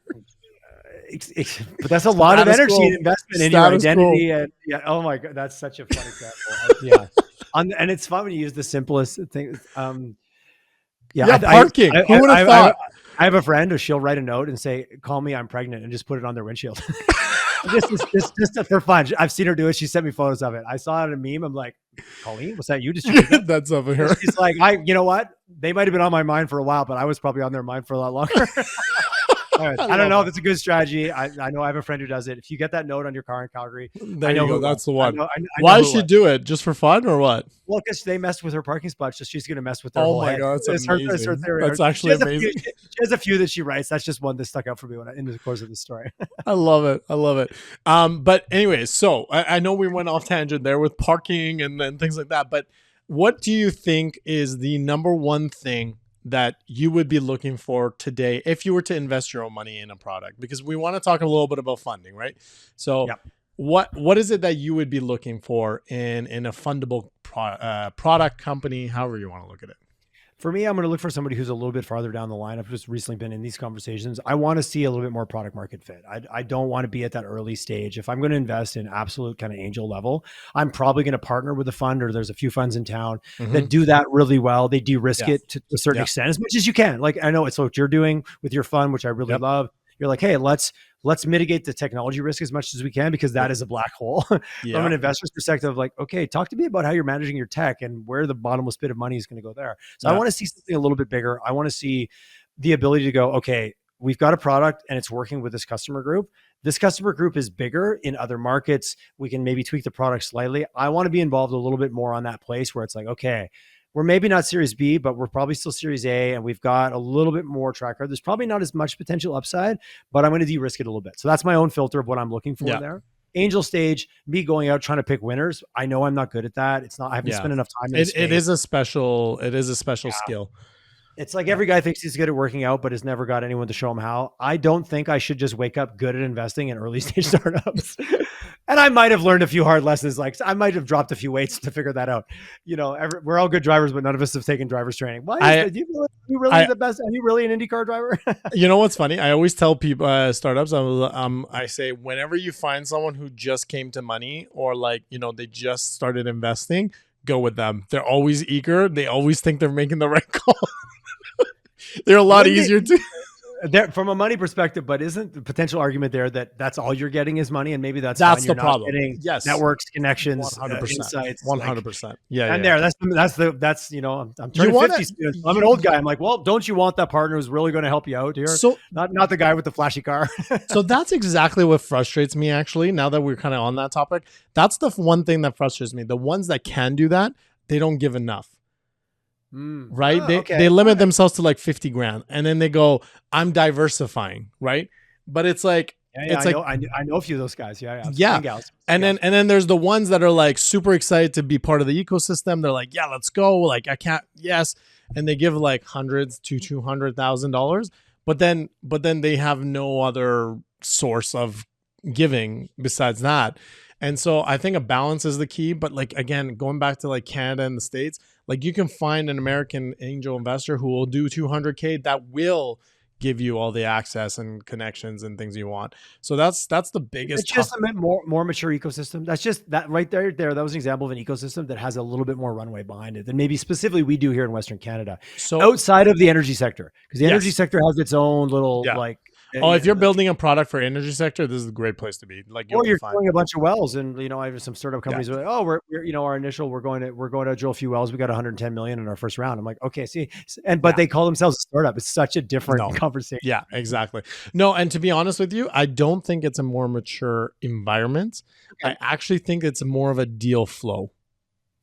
But that's a lot of energy and investment in your identity. And yeah, oh my God, that's such a fun example. Yeah. And it's fun when you use the simplest things. Parking. Who would have thought? I have a friend who she'll write a note and say, call me, I'm pregnant, and just put it on their windshield. just for fun. I've seen her do it. She sent me photos of it. I saw it in a meme. I'm like, Colleen, was that you? That's over here. She's like, you know what? They might have been on my mind for a while, but I was probably on their mind for a lot longer. Right. I don't know if it's a good strategy. I know I have a friend who does it. If you get that note on your car in Calgary, there you go. That's the one. I know why does she do it? Just for fun or what? Well, because they messed with her parking spot, so she's going to mess with their whole head. God, that's amazing. It's her theory. That's actually amazing. She has a few that she writes. That's just one that stuck out for me in the course of the story. I love it. But anyways, so I know we went off tangent there with parking and things like that. But what do you think is the number one thing that you would be looking for today if you were to invest your own money in a product? Because we want to talk a little bit about funding, right? So what is it that you would be looking for in a fundable product company, however you want to look at it? For me, I'm going to look for somebody who's a little bit farther down the line. I've just recently been in these conversations. I want to see a little bit more product market fit. I don't want to be at that early stage. If I'm going to invest in absolute kind of angel level, I'm probably going to partner with a fund, or there's a few funds in town that do that really well. They de-risk it to a certain extent, as much as you can. Like, I know it's what you're doing with your fund, which I really love. You're like, hey, let's mitigate the technology risk as much as we can, because that is a black hole. From an investor's perspective, like, okay, talk to me about how you're managing your tech and where the bottomless pit of money is going to go there. So I want to see something a little bit bigger. I want to see the ability to go, okay, we've got a product and it's working with this customer group. This customer group is bigger in other markets. We can maybe tweak the product slightly. I want to be involved a little bit more on that place where it's like, okay, we're maybe not Series B, but we're probably still Series A, and we've got a little bit more track record. There's probably not as much potential upside, but I'm going to de-risk it a little bit. So that's my own filter of what I'm looking for there. Angel stage, me going out trying to pick winners. I know I'm not good at that. It's not. I haven't spent enough time in this space. It is a special skill. It's like every guy thinks he's good at working out, but has never got anyone to show him how. I don't think I should just wake up good at investing in early stage startups. And I might have learned a few hard lessons. Like, I might have dropped a few weights to figure that out. You know, we're all good drivers, but none of us have taken driver's training. Why? Are you really the best? Are you really an IndyCar driver? You know what's funny? I always tell people, startups, I say, whenever you find someone who just came to money, or like, you know, they just started investing, go with them. They're always eager. They always think they're making the right call. They're a lot easier to. From a money perspective, but isn't the potential argument there that that's all you're getting is money, and maybe that's the problem. Networks, connections, 100%, insights, 100%. Like, that's you know, I'm turning 50 soon. I'm an old guy. I'm like, well, don't you want that partner who's really going to help you out here? So not the guy with the flashy car. So that's exactly what frustrates me. Actually, now that we're kind of on that topic, that's the one thing that frustrates me. The ones that can do that, they don't give enough. Right? They limit themselves to like 50 grand, and then they go, I'm diversifying, right? But it's like, I know a few of those guys. And then there's the ones that are like super excited to be part of the ecosystem. They're like, yeah, let's go. Like, and they give like hundreds to $200,000, but then they have no other source of giving besides that. And so I think a balance is the key. But like, again, going back to like Canada and the States, like, you can find an American angel investor who will do 200K that will give you all the access and connections and things you want. So that's the biggest. It's just a more mature ecosystem. That's just that right there. That was an example of an ecosystem that has a little bit more runway behind it than maybe specifically we do here in Western Canada. So outside of the energy sector, because the energy sector has its own little like. Oh, if you're building a product for energy sector, this is a great place to be. Like, or you're drilling a bunch of wells, and I have some startup companies who are like, oh, we're our initial, we're going to drill a few wells. We got 110 million in our first round. I'm like, okay, see, but they call themselves a startup. It's such a different conversation. Yeah, exactly. No, and to be honest with you, I don't think it's a more mature environment. Okay. I actually think it's more of a deal flow.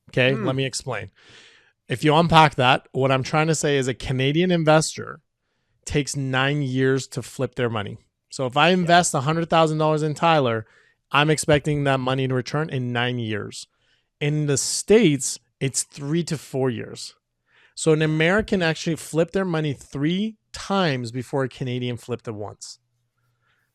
Okay, let me explain. If you unpack that, what I'm trying to say is a Canadian investor takes 9 years to flip their money. So if I invest $100,000 in Tyler, I'm expecting that money to return in 9 years. In the States, it's 3 to 4 years. So an American actually flipped their money 3 times before a Canadian flipped it once.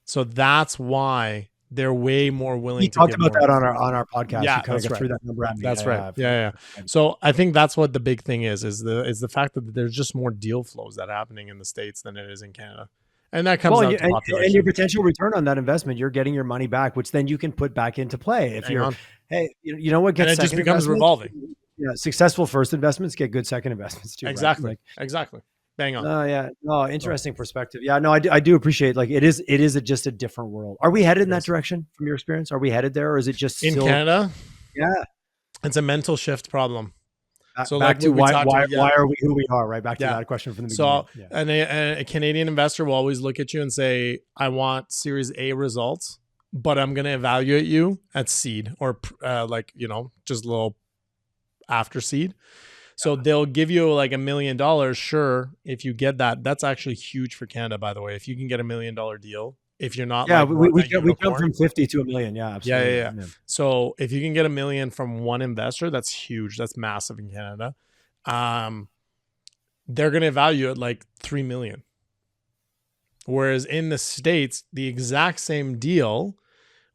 So that's why they're way more willing to talked about that on our podcast. Yeah, you kind of got through that number at me. That's right. Yeah. So I think that's what the big thing is the fact that there's just more deal flows that are happening in the States than it is in Canada. And that comes down to population. And your potential return on that investment, you're getting your money back, which then you can put back into play. If you know what gets, and it just becomes revolving. Yeah, successful first investments get good second investments too. Exactly. Right? Exactly. Bang on. Oh yeah. No, interesting perspective. Yeah, no, I do appreciate, like, it is just a different world. Are we headed in that direction from your experience? Are we headed there, or is it just in Canada? Yeah. It's a mental shift problem. So back to why are we who we are, right? Back to that question from the beginning. So a Canadian investor will always look at you and say, I want Series A results, but I'm going to evaluate you at seed or just a little after seed. So they'll give you like $1 million. Sure. If you get that, that's actually huge for Canada, by the way. If you can get $1 million deal, if you're not, we jump from 50 to $1 million. Yeah, absolutely. Yeah. So if you can get $1 million from one investor, that's huge. That's massive in Canada. They're going to evaluate like $3 million. Whereas in the States, the exact same deal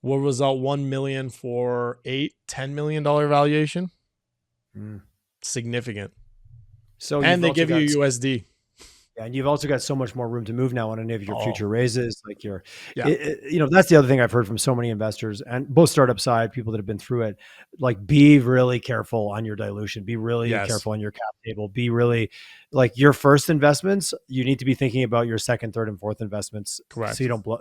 will result $1 million for $10 million valuation. Significant. So and they give you USD. Yeah, and you've also got so much more room to move now on any of your future raises. Like that's the other thing I've heard from so many investors, and both startup side, people that have been through it. Like, be really careful on your dilution. Be really careful on your cap table. Be really, like, your first investments, you need to be thinking about your second, third, and fourth investments. Correct. So you don't blow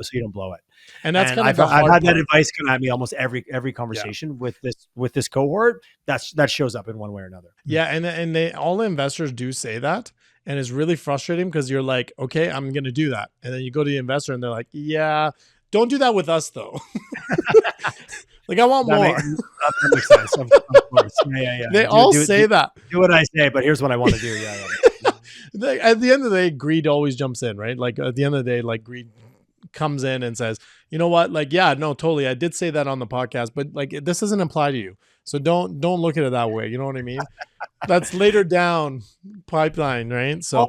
it. And that's I've had that advice come at me almost every conversation with this cohort. That shows up in one way or another. Yeah, and all the investors do say that. And it's really frustrating because you're like, okay, I'm going to do that. And then you go to the investor and they're like, yeah, don't do that with us though. Like, I want more. That makes sense. Of course. Yeah. They all say that. Do what I say, but here's what I want to do. Yeah. At the end of the day, greed always jumps in, right? Like, at the end of the day, like, greed comes in and says, you know what? Like, yeah, no, totally. I did say that on the podcast, but like, this doesn't apply to you. So don't look at it that way. You know what I mean? That's later down pipeline, right? So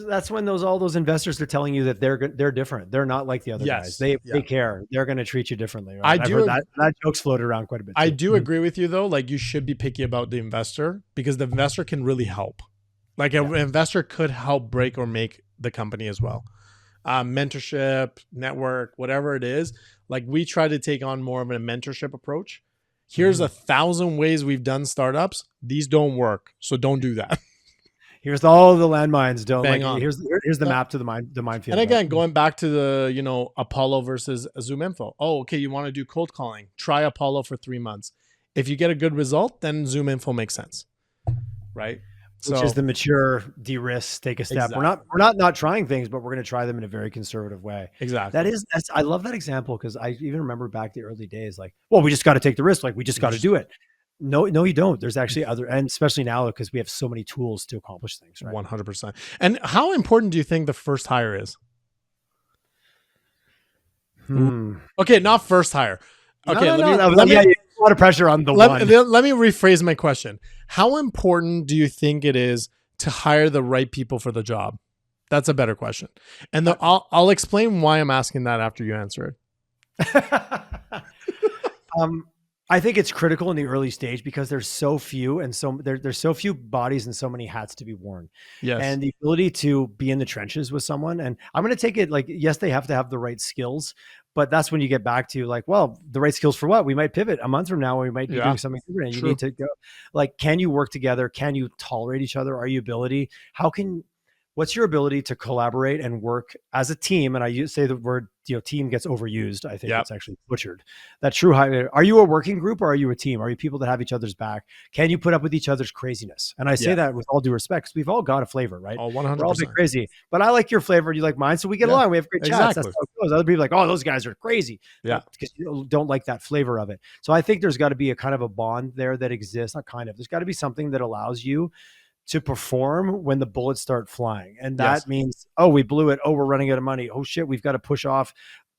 that's when all those investors are telling you that they're different. They're not like the other guys. They care. They're going to treat you differently. Right? I've heard that joke's floated around quite a bit. I do agree with you though. Like, you should be picky about the investor, because the investor can really help. Like, an investor could help break or make the company as well. Mentorship, network, whatever it is. Like, we try to take on more of a mentorship approach. Here's 1,000 ways we've done startups. These don't work, so don't do that. Here's all the landmines. Here's the map to the minefield. And again, going back to the Apollo versus ZoomInfo. Oh, okay, you want to do cold calling? Try Apollo for 3 months. If you get a good result, then ZoomInfo makes sense, right? Which is the mature, de-risk, take a step. Exactly. We're not trying things, but we're going to try them in a very conservative way. Exactly. I love that example, because I even remember back the early days, like, well, we just got to take the risk. Like, we just got to do it. No, you don't. There's actually and especially now, because we have so many tools to accomplish things, right? 100%. And how important do you think the first hire is? Okay, not first hire. Okay, let me a lot of pressure on one. Let me rephrase my question. How important do you think it is to hire the right people for the job? That's a better question. And I'll explain why I'm asking that after you answer it. I think it's critical in the early stage because there's so few and there's so few bodies and so many hats to be worn. Yes. And the ability to be in the trenches with someone. And I'm going to take it like, yes, they have to have the right skills, but that's when you get back to like, well, the right skills for what? We might pivot a month from now, or we might be Yeah. doing something different. And you True. need to go like, can you work together? Can you tolerate each other? Are you ability? What's your ability to collaborate and work as a team? And say the word, team gets overused. I think Yeah. it's actually butchered. That true high. Are you a working group or are you a team? Are you people that have each other's back? Can you put up with each other's craziness? And I say Yeah. that with all due respect, because we've all got a flavor, right? Oh, We're all a bit 100%. crazy, but I like your flavor and you like mine. So we get along. We have great chats. That's Exactly. how it goes. Other people are like, oh, those guys are crazy. Yeah. Because you don't like that flavor of it. So I think there's got to be a kind of a bond there that exists. Not kind of, there's got to be something that allows you to perform when the bullets start flying. And Yes. that means, oh, we blew it. Oh, we're running out of money. Oh shit, we've got to push off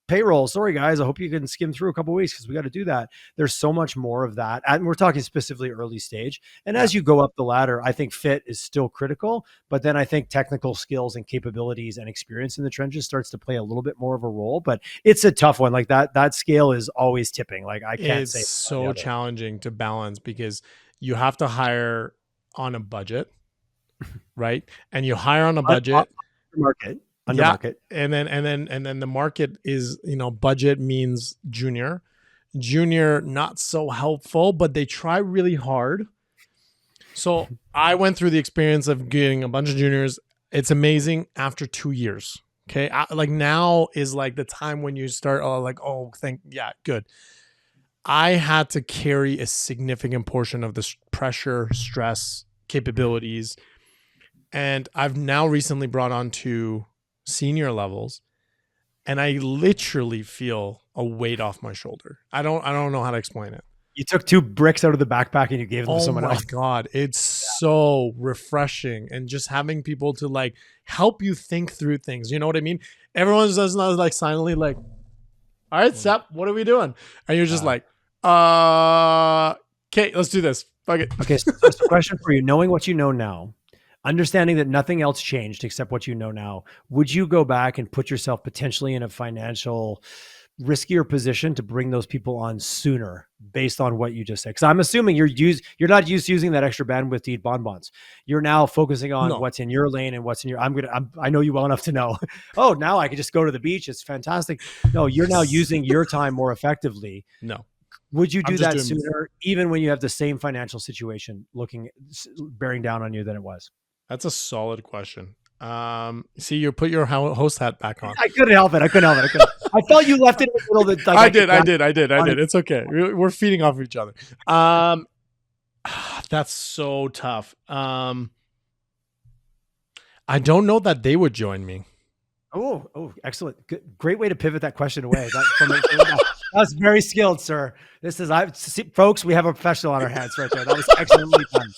payroll. Sorry guys, I hope you can skim through a couple of weeks because we got to do that. There's so much more of that. And we're talking specifically early stage. And as you go up the ladder, I think fit is still critical, but then I think technical skills and capabilities and experience in the trenches starts to play a little bit more of a role, but it's a tough one. Like that scale is always tipping. Like I can't It's say so challenging to balance because you have to hire on a budget, right? And you hire on a budget. Under market. And then the market is, budget means junior. Junior, not so helpful, but they try really hard. So I went through the experience of getting a bunch of juniors. It's amazing after 2 years. Okay. Like now is like the time when you start good. I had to carry a significant portion of this pressure, stress, capabilities. And I've now recently brought on to senior levels, and I literally feel a weight off my shoulder. I don't know how to explain it. You took 2 bricks out of the backpack and you gave them to someone else. Oh my God. It's so refreshing. And just having people to like help you think through things. You know what I mean? Everyone's just not like silently like, all right, Sep, what are we doing? And you're just like, okay, let's do this. Fuck it. Okay. So that's a question for you. Knowing what you know now, understanding that nothing else changed except what you know now, would you go back and put yourself potentially in a financial riskier position to bring those people on sooner based on what you just said? Because I'm assuming you're not used to using that extra bandwidth to eat bonbons. You're now focusing on what's in your lane and what's in your, I know you well enough to know, oh, now I can just go to the beach. It's fantastic. No, you're now using your time more effectively. No. Would you do that sooner, even when you have the same financial situation bearing down on you than it was? That's a solid question. See, you put your host hat back on. I couldn't help it. I felt you left it in the middle of the. I did. It's okay. We're feeding off each other. That's so tough. I don't know that they would join me. Oh, excellent. Great way to pivot that question away. That's very skilled, sir. Folks, we have a professional on our hands right there. That was excellently done.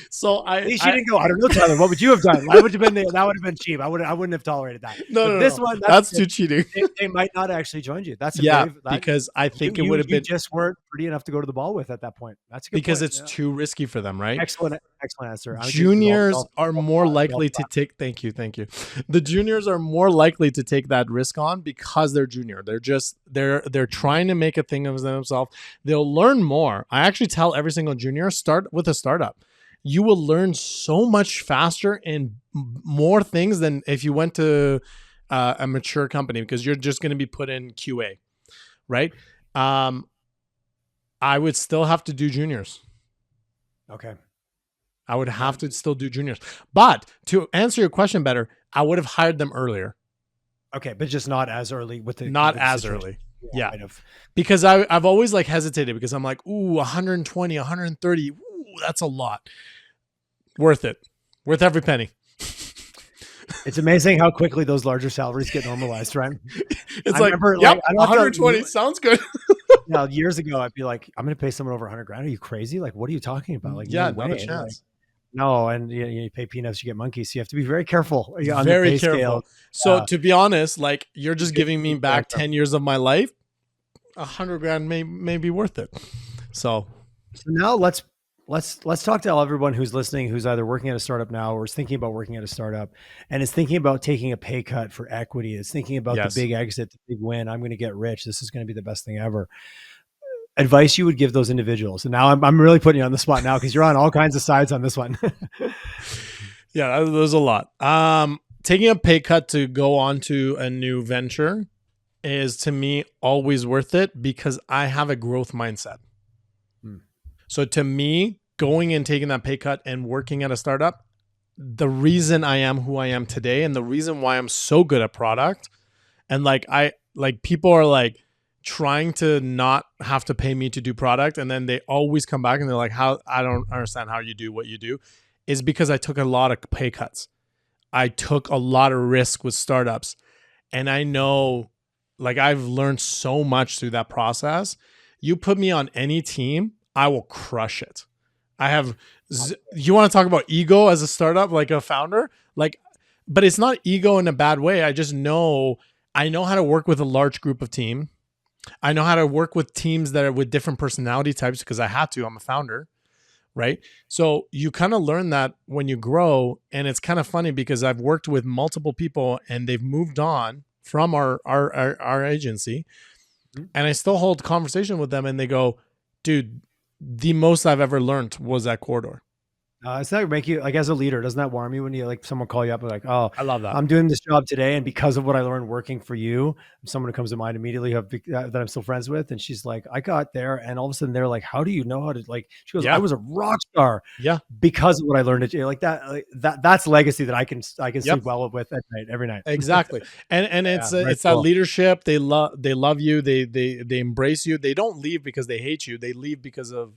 So at least you didn't go, I don't know, Tyler, what would you have done? Why would you have been there? That would have been cheap. I wouldn't have tolerated that. That's too cheating. They might not actually join you. Because I think it would have been. You just weren't pretty enough to go to the ball with at that point. That's a good because point. It's too risky for them, right? Excellent answer. Juniors are more likely to take. Thank you. The juniors are more likely to take that risk on because they're junior. They're trying to make a thing of themselves. They'll learn more. I actually tell every single junior, start with a startup. You will learn so much faster and more things than if you went to a mature company, because you're just going to be put in QA, right? I would still have to do juniors. Okay. I would have to still do juniors. But to answer your question better, I would have hired them earlier. Okay, but just not as early with the not with as situation. Early. Yeah. Kind of. Because I've always like hesitated because I'm like, ooh, 120, 130, ooh, that's a lot. Worth it. Worth every penny. It's amazing how quickly those larger salaries get normalized, right? It's I remember, yep, 120 sounds good. Years ago, I'd be like, I'm going to pay someone over 100 grand. Are you crazy? Like, what are you talking about? Like, yeah, not a chance. No, and you pay peanuts, you get monkeys. So you have to be very careful. On very the pay careful. Scale. So to be honest, like you're just giving me back 10 years of my life. 100 grand may be worth it. So now let's talk to everyone who's listening, who's either working at a startup now or is thinking about working at a startup and is thinking about taking a pay cut for equity. Is thinking about the big exit, the big win. I'm going to get rich. This is going to be the best thing ever. advice you would give those individuals? And now I'm really putting you on the spot now because you're on all kinds of sides on this one. Yeah, there's a lot. Taking a pay cut to go on to a new venture is, to me, always worth it because I have a growth mindset. So to me, going and taking that pay cut and working at a startup, the reason I am who I am today and the reason why I'm so good at product, and people are like trying to not have to pay me to do product, and then they always come back and they're like, how I don't understand how you do what you do, is because I took a lot of pay cuts. I took a lot of risk with startups, and I know, like, I've learned so much through that process. You put me on any team, I will crush it. You want to talk about ego as a startup, like a founder, but it's not ego in a bad way. I know how to work with a large group of team. I know how to work with teams that are with different personality types because I had to. I'm a founder, right? So you kind of learn that when you grow, and it's kind of funny because I've worked with multiple people and they've moved on from our agency, and I still hold conversation with them, and they go, dude, the most I've ever learned was that corridor. Does that make you, like, as a leader, doesn't that warm you when you, like, someone call you up and like, oh, I love that. I'm doing this job today, and because of what I learned working for you, someone who comes to mind immediately that I'm still friends with, and she's like, I got there, and all of a sudden they're like, how do you know how to, like, she goes, Yeah. I was a rock star, Yeah, because of what I learned at you. Like that's legacy that I can sleep well with at night, every night. exactly. And it's that leadership. They love you. They embrace you. They don't leave because they hate you. They leave because of,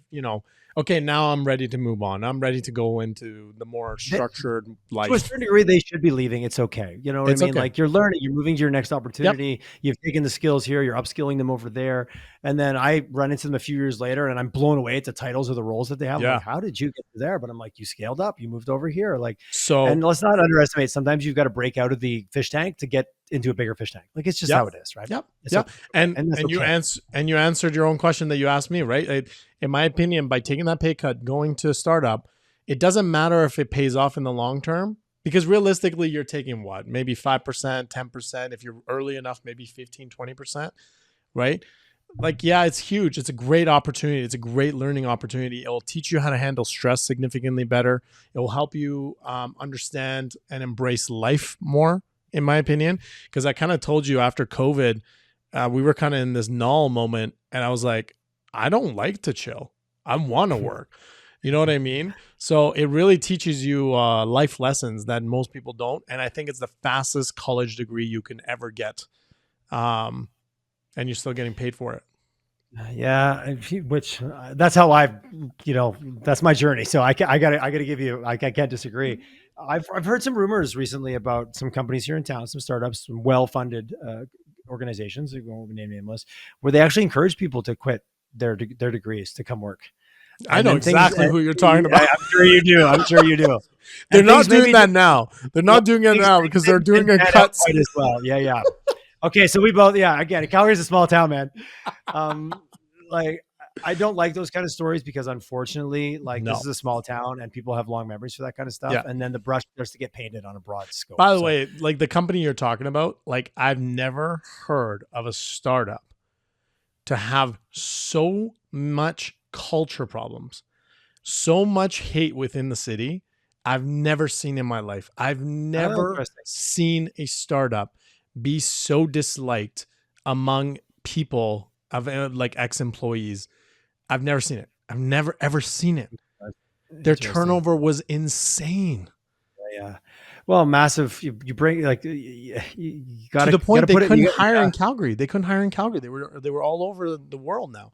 okay, now I'm ready to move on. I'm ready to go into the more structured life. To a certain degree, they should be leaving. It's okay. You know what I mean? Okay. Like, you're learning, you're moving to your next opportunity. Yep. You've taken the skills here, you're upskilling them over there. And then I run into them a few years later and I'm blown away at the titles or the roles that they have. I'm like, how did you get to there? But I'm like, you scaled up, you moved over here. Like, and let's not underestimate, sometimes you've got to break out of the fish tank to get into a bigger fish tank. Like, it's just how it is, right? Yep. Okay. And you answered your own question that you asked me, right? In my opinion, by taking that pay cut, going to a startup, it doesn't matter if it pays off in the long term, because realistically, you're taking what? Maybe 5%, 10%. If you're early enough, maybe 15, 20%, right? Like, yeah, it's huge. It's a great opportunity. It's a great learning opportunity. It will teach you how to handle stress significantly better. It will help you understand and embrace life more, in my opinion. Because I kind of told you after COVID, we were kind of in this null moment, and I was like, I don't like to chill. I want to work. You know what I mean? So it really teaches you life lessons that most people don't. And I think it's the fastest college degree you can ever get. And you're still getting paid for it. Yeah. Which that's how that's my journey. So I gotta give you, I can't disagree. I've heard some rumors recently about some companies here in town, some startups, some well-funded organizations, we won't name nameless, where they actually encourage people to quit their degrees to come work. I know exactly who you're talking about. I'm sure you do. I'm sure you do. They're not doing that now. They're not doing it now because they're doing a cut as well. Yeah. Okay, so we both, again, Calgary's a small town, man. Like, I don't like those kind of stories because, unfortunately, this is a small town and people have long memories for that kind of stuff. Yeah. And then the brush starts to get painted on a broad scope. By the way, like, the company you're talking about, like, I've never heard of a startup to have so much culture problems, so much hate within the city. I've never seen in my life. I've never seen a startup be so disliked among people of like ex-employees. I've never seen it. I've never ever seen it. Their turnover was insane. Yeah. Well, massive. You bring, like, you got to the point they couldn't hire in Calgary. They couldn't hire in Calgary. They were all over the world now.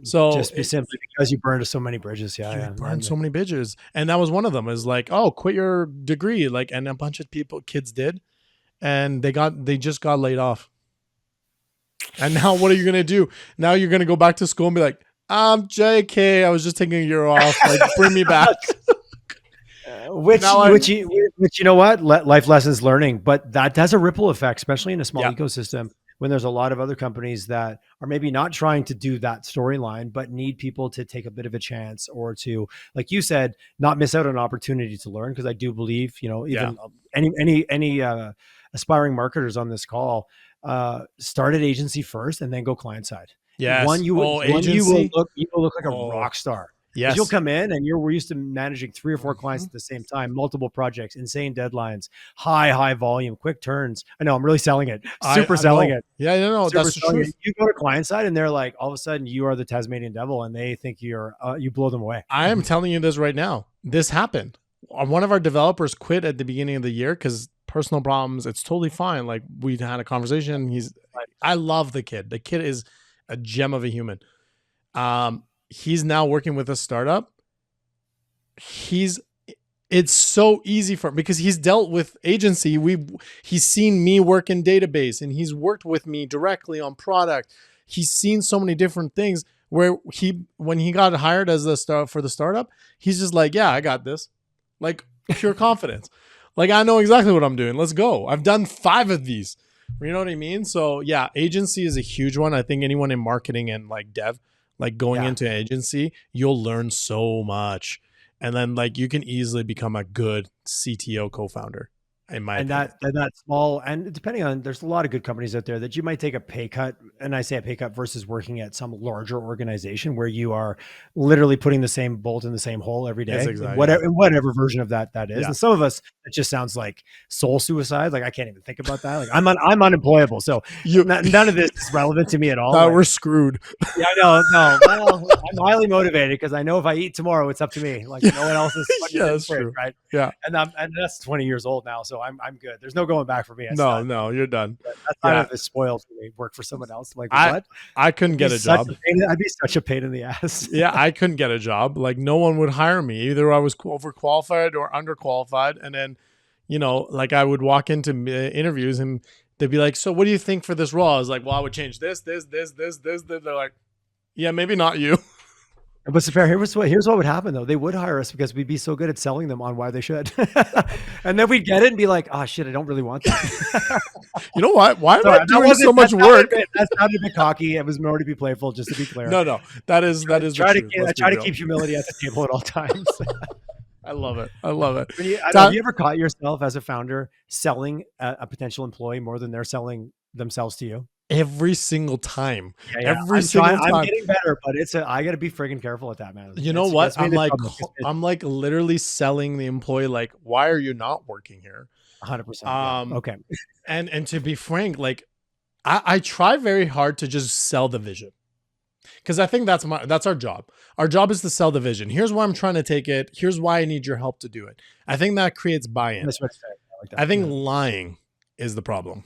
So just simply because you burned so many bridges. Burned so many bridges, and that was one of them. Is like, oh, quit your degree, like, and a bunch of kids did, and they just got laid off. And now what are you gonna do? Now you're gonna go back to school and be like, I'm JK. I was just taking a year off. Like, bring me back. Which you know what? Life lessons learning, but that has a ripple effect, especially in a small ecosystem, when there's a lot of other companies that are maybe not trying to do that storyline, but need people to take a bit of a chance, or to, like you said, not miss out on an opportunity to learn. Because I do believe, even any aspiring marketers on this call, start at agency first and then go client side. Yes. Oh, one, you will agency. look like a Oh, rock star. Because you'll yes. come in and we're used to managing 3 or 4 clients Mhm. at the same time, multiple projects, insane deadlines, high volume, quick turns. I know I'm really selling it, super I selling know. it, Yeah, no, super that's the selling it. truth. You go to client side and they're like, all of a sudden you are the Tasmanian devil and they think you blow them away. I am telling you this right now. This happened. One of our developers quit at the beginning of the year because personal problems. It's totally fine. Like we had a conversation. I love the kid. The kid is a gem of a human. He's now working with a startup. He's it's so easy for him because he's dealt with agency. He's seen me work in database and he's worked with me directly on product. He's seen so many different things where when he got hired as the start for the startup, he's just like, yeah, I got this. Like pure confidence. Like I know exactly what I'm doing. Let's go. I've done 5 of these. You know what I mean? So yeah, agency is a huge one. I think anyone in marketing and like dev, like going Yeah. into agency, you'll learn so much. And then like you can easily become a good CTO co-founder, in my opinion. That small, and depending on, there's a lot of good companies out there that you might take a pay cut, and I say a pay cut versus working at some larger organization where you are literally putting the same bolt in the same hole every It's day, exactly, yeah. in whatever version of that is. Yeah. And some of us, it just sounds like soul suicide. Like I can't even think about that. Like I'm unemployable, so You none of this is relevant to me at all. we're Like, screwed. yeah, I know. No, well, I'm highly motivated because I know if I eat tomorrow, it's up to me. Like no one else is putting Yeah, it in the that's fridge, true. right? Yeah. And that's 20 years old now, so I'm good. There's no going back for me. It's No, done. no, you're done. That side Yeah. of it spoils me. Work for someone else. I'm like, I what? I couldn't get a job. I'd be such a pain in the ass. Yeah, I couldn't get a job. Like no one would hire me. Either I was overqualified or underqualified. And then, like I would walk into interviews and they'd be like, "So what do you think for this role?" I was like, "Well, I would change this." They're like, "Yeah, maybe not you." But Sepehr, here's what would happen though. They would hire us because we'd be so good at selling them on why they should. And then we'd get it and be like, oh shit, I don't really want that. You know what? Why am Sorry, I doing so much work? That sounded a bit cocky. It was more to be playful, just to be clear. No, that is the truth. I try to keep humility at the table at all times. I love it. I love it. Have you ever caught yourself as a founder selling a potential employee more than they're selling themselves to you? Every single time. Yeah. Every single time. I'm getting better, but I got to be friggin' careful at that, man. You know what? I'm like literally selling the employee. Like, why are you not working here? 100%. Yeah. Okay. And to be frank, like I try very hard to just sell the vision. Because I think that's our job. Our job is to sell the vision. Here's why I'm trying to take it. Here's why I need your help to do it. I think that creates buy-in. That's what's fair. I like that. I think lying is the problem.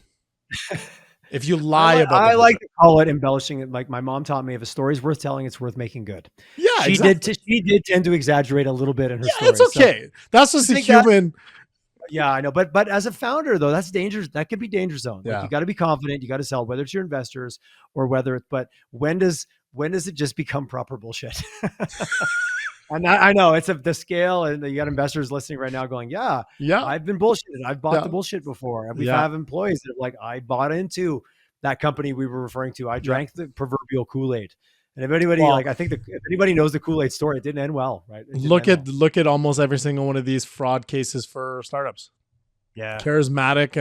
If you lie about I like to call it embellishing it. Like my mom taught me, if a story's worth telling, it's worth making good. Yeah, she did tend to exaggerate a little bit in her story. It's okay. So that's just a human. Yeah, I know. But as a founder though, that's dangerous. That could be danger zone. Like, yeah. You got to be confident. You got to sell, whether it's your investors or but when does it just become proper bullshit? And I know it's the scale, and you got investors listening right now going, yeah, I've been bullshitted. I've bought the bullshit before. And we have employees that are like, I bought into that company we were referring to. I drank the proverbial Kool-Aid. And if anybody if anybody knows the Kool-Aid story, it didn't end well, right? Look at almost every single one of these fraud cases for startups. Yeah. Charismatic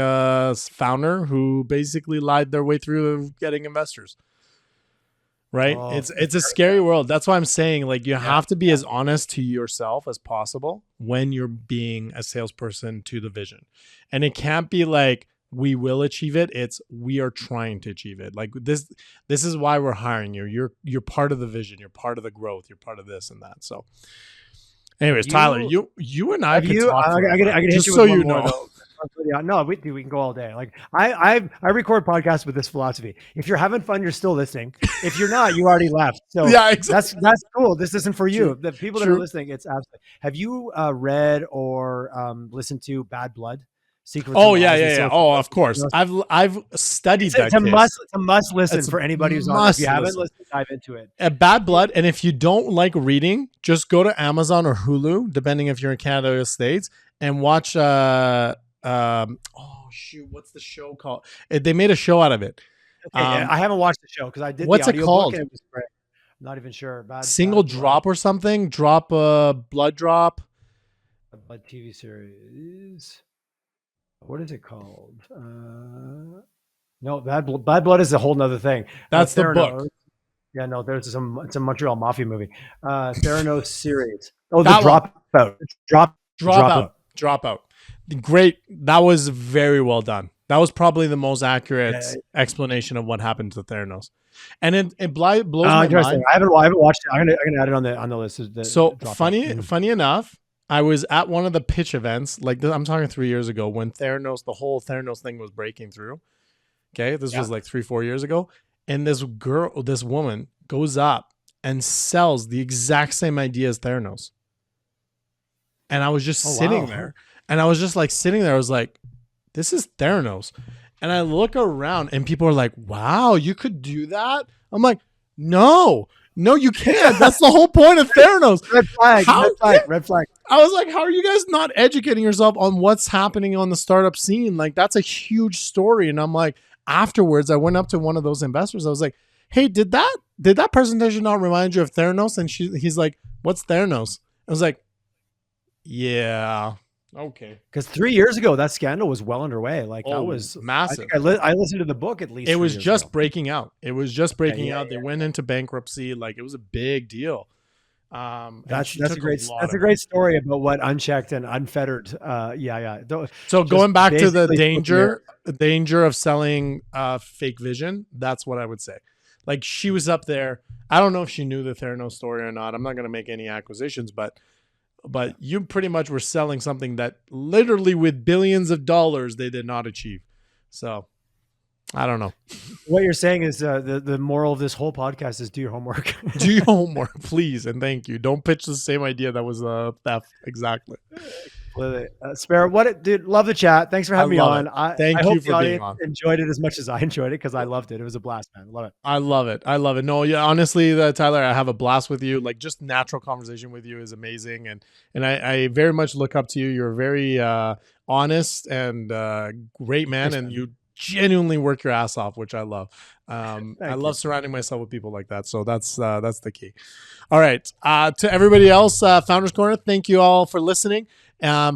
founder who basically lied their way through getting investors. Right? Oh, it's a scary world. That's why I'm saying, like, you have to be as honest to yourself as possible when you're being a salesperson to the vision. And it can't be like, we will achieve it. It's we are trying to achieve it. Like this is why we're hiring you. You're part of the vision. You're part of the growth. You're part of this and that. So anyways, Tyler, you and I could talk. I gotta hit you with one more, though. No, we can go all day. Like I record podcasts with this philosophy. If you're having fun, you're still listening. If you're not, you already left. So yeah, exactly. That's cool. This isn't for you. The people that True. are listening, it's absolutely. Have you read or listened to Bad Blood? Secrets. Oh yeah. Oh, of course. I've studied that. It's a must listen for anybody who's on. If you haven't listened, dive into it. A Bad Blood, and if you don't like reading, just go to Amazon or Hulu, depending if you're in Canada or States, and watch. Oh shoot, what's the show called? They made a show out of it. Okay, I haven't watched the show because I did. What's the it called? And it was great. I'm not even sure. Single Drop or something. Blood Drop. A Blood TV series. What is it called? No, Bad Blood is a whole nother thing. That's the book. Yeah, no, there's it's a Montreal Mafia movie. Theranos series. Oh, the That one. Dropout. Dropout. Dropout. Great. That was very well done. That was probably the most accurate explanation of what happened to Theranos, and it blows my Interesting. mind. I haven't watched it. I'm gonna add it on the list. So funny enough, I was at one of the pitch events, like I'm talking 3 years ago, when the whole Theranos thing was breaking through. Okay, this was like 3-4 years ago, and this woman goes up and sells the exact same idea as Theranos, and I was just sitting there, and I was just like sitting there. I was like, this is Theranos. And I look around and people are like, wow, you could do that? I'm like, no, you can't. That's the whole point of Theranos. Red flag. I was like, how are you guys not educating yourself on what's happening on the startup scene? Like, that's a huge story. And I'm like, afterwards, I went up to one of those investors. I was like, hey, did that presentation not remind you of Theranos? And he's like, what's Theranos? I was like, yeah. Okay. Because 3 years ago, that scandal was well underway. Like that was massive. I listened to the book at least. It was just breaking out. It was just breaking out. They went into bankruptcy. Like it was a big deal. That's a great story about what unchecked and unfettered. So going back to the danger of selling fake vision, that's what I would say. Like she was up there. I don't know if she knew the Theranos story or not. I'm not going to make any acquisitions, but you pretty much were selling something that literally with billions of dollars they did not achieve. So I don't know. What you're saying is the moral of this whole podcast is do your homework. Do your homework, please, and thank you. Don't pitch the same idea that was theft. Exactly. Sepehr, dude, love the chat. Thanks for having me on. Thank you for being on. Enjoyed it as much as I enjoyed it because I loved it. It was a blast, man. Love it. I love it. No, yeah, honestly, Tyler, I have a blast with you. Like just natural conversation with you is amazing, and I very much look up to you. You're very honest and great man, and you genuinely work your ass off, which I love. I love surrounding myself with people like that. So that's the key. All right. To everybody else, Founders Corner, thank you all for listening.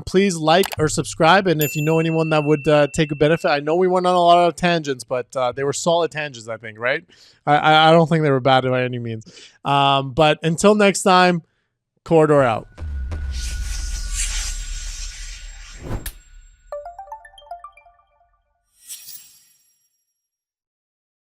Please like or subscribe. And if you know anyone that would take a benefit, I know we went on a lot of tangents, but they were solid tangents, I think, right? I don't think they were bad by any means. But until next time, Corridor out.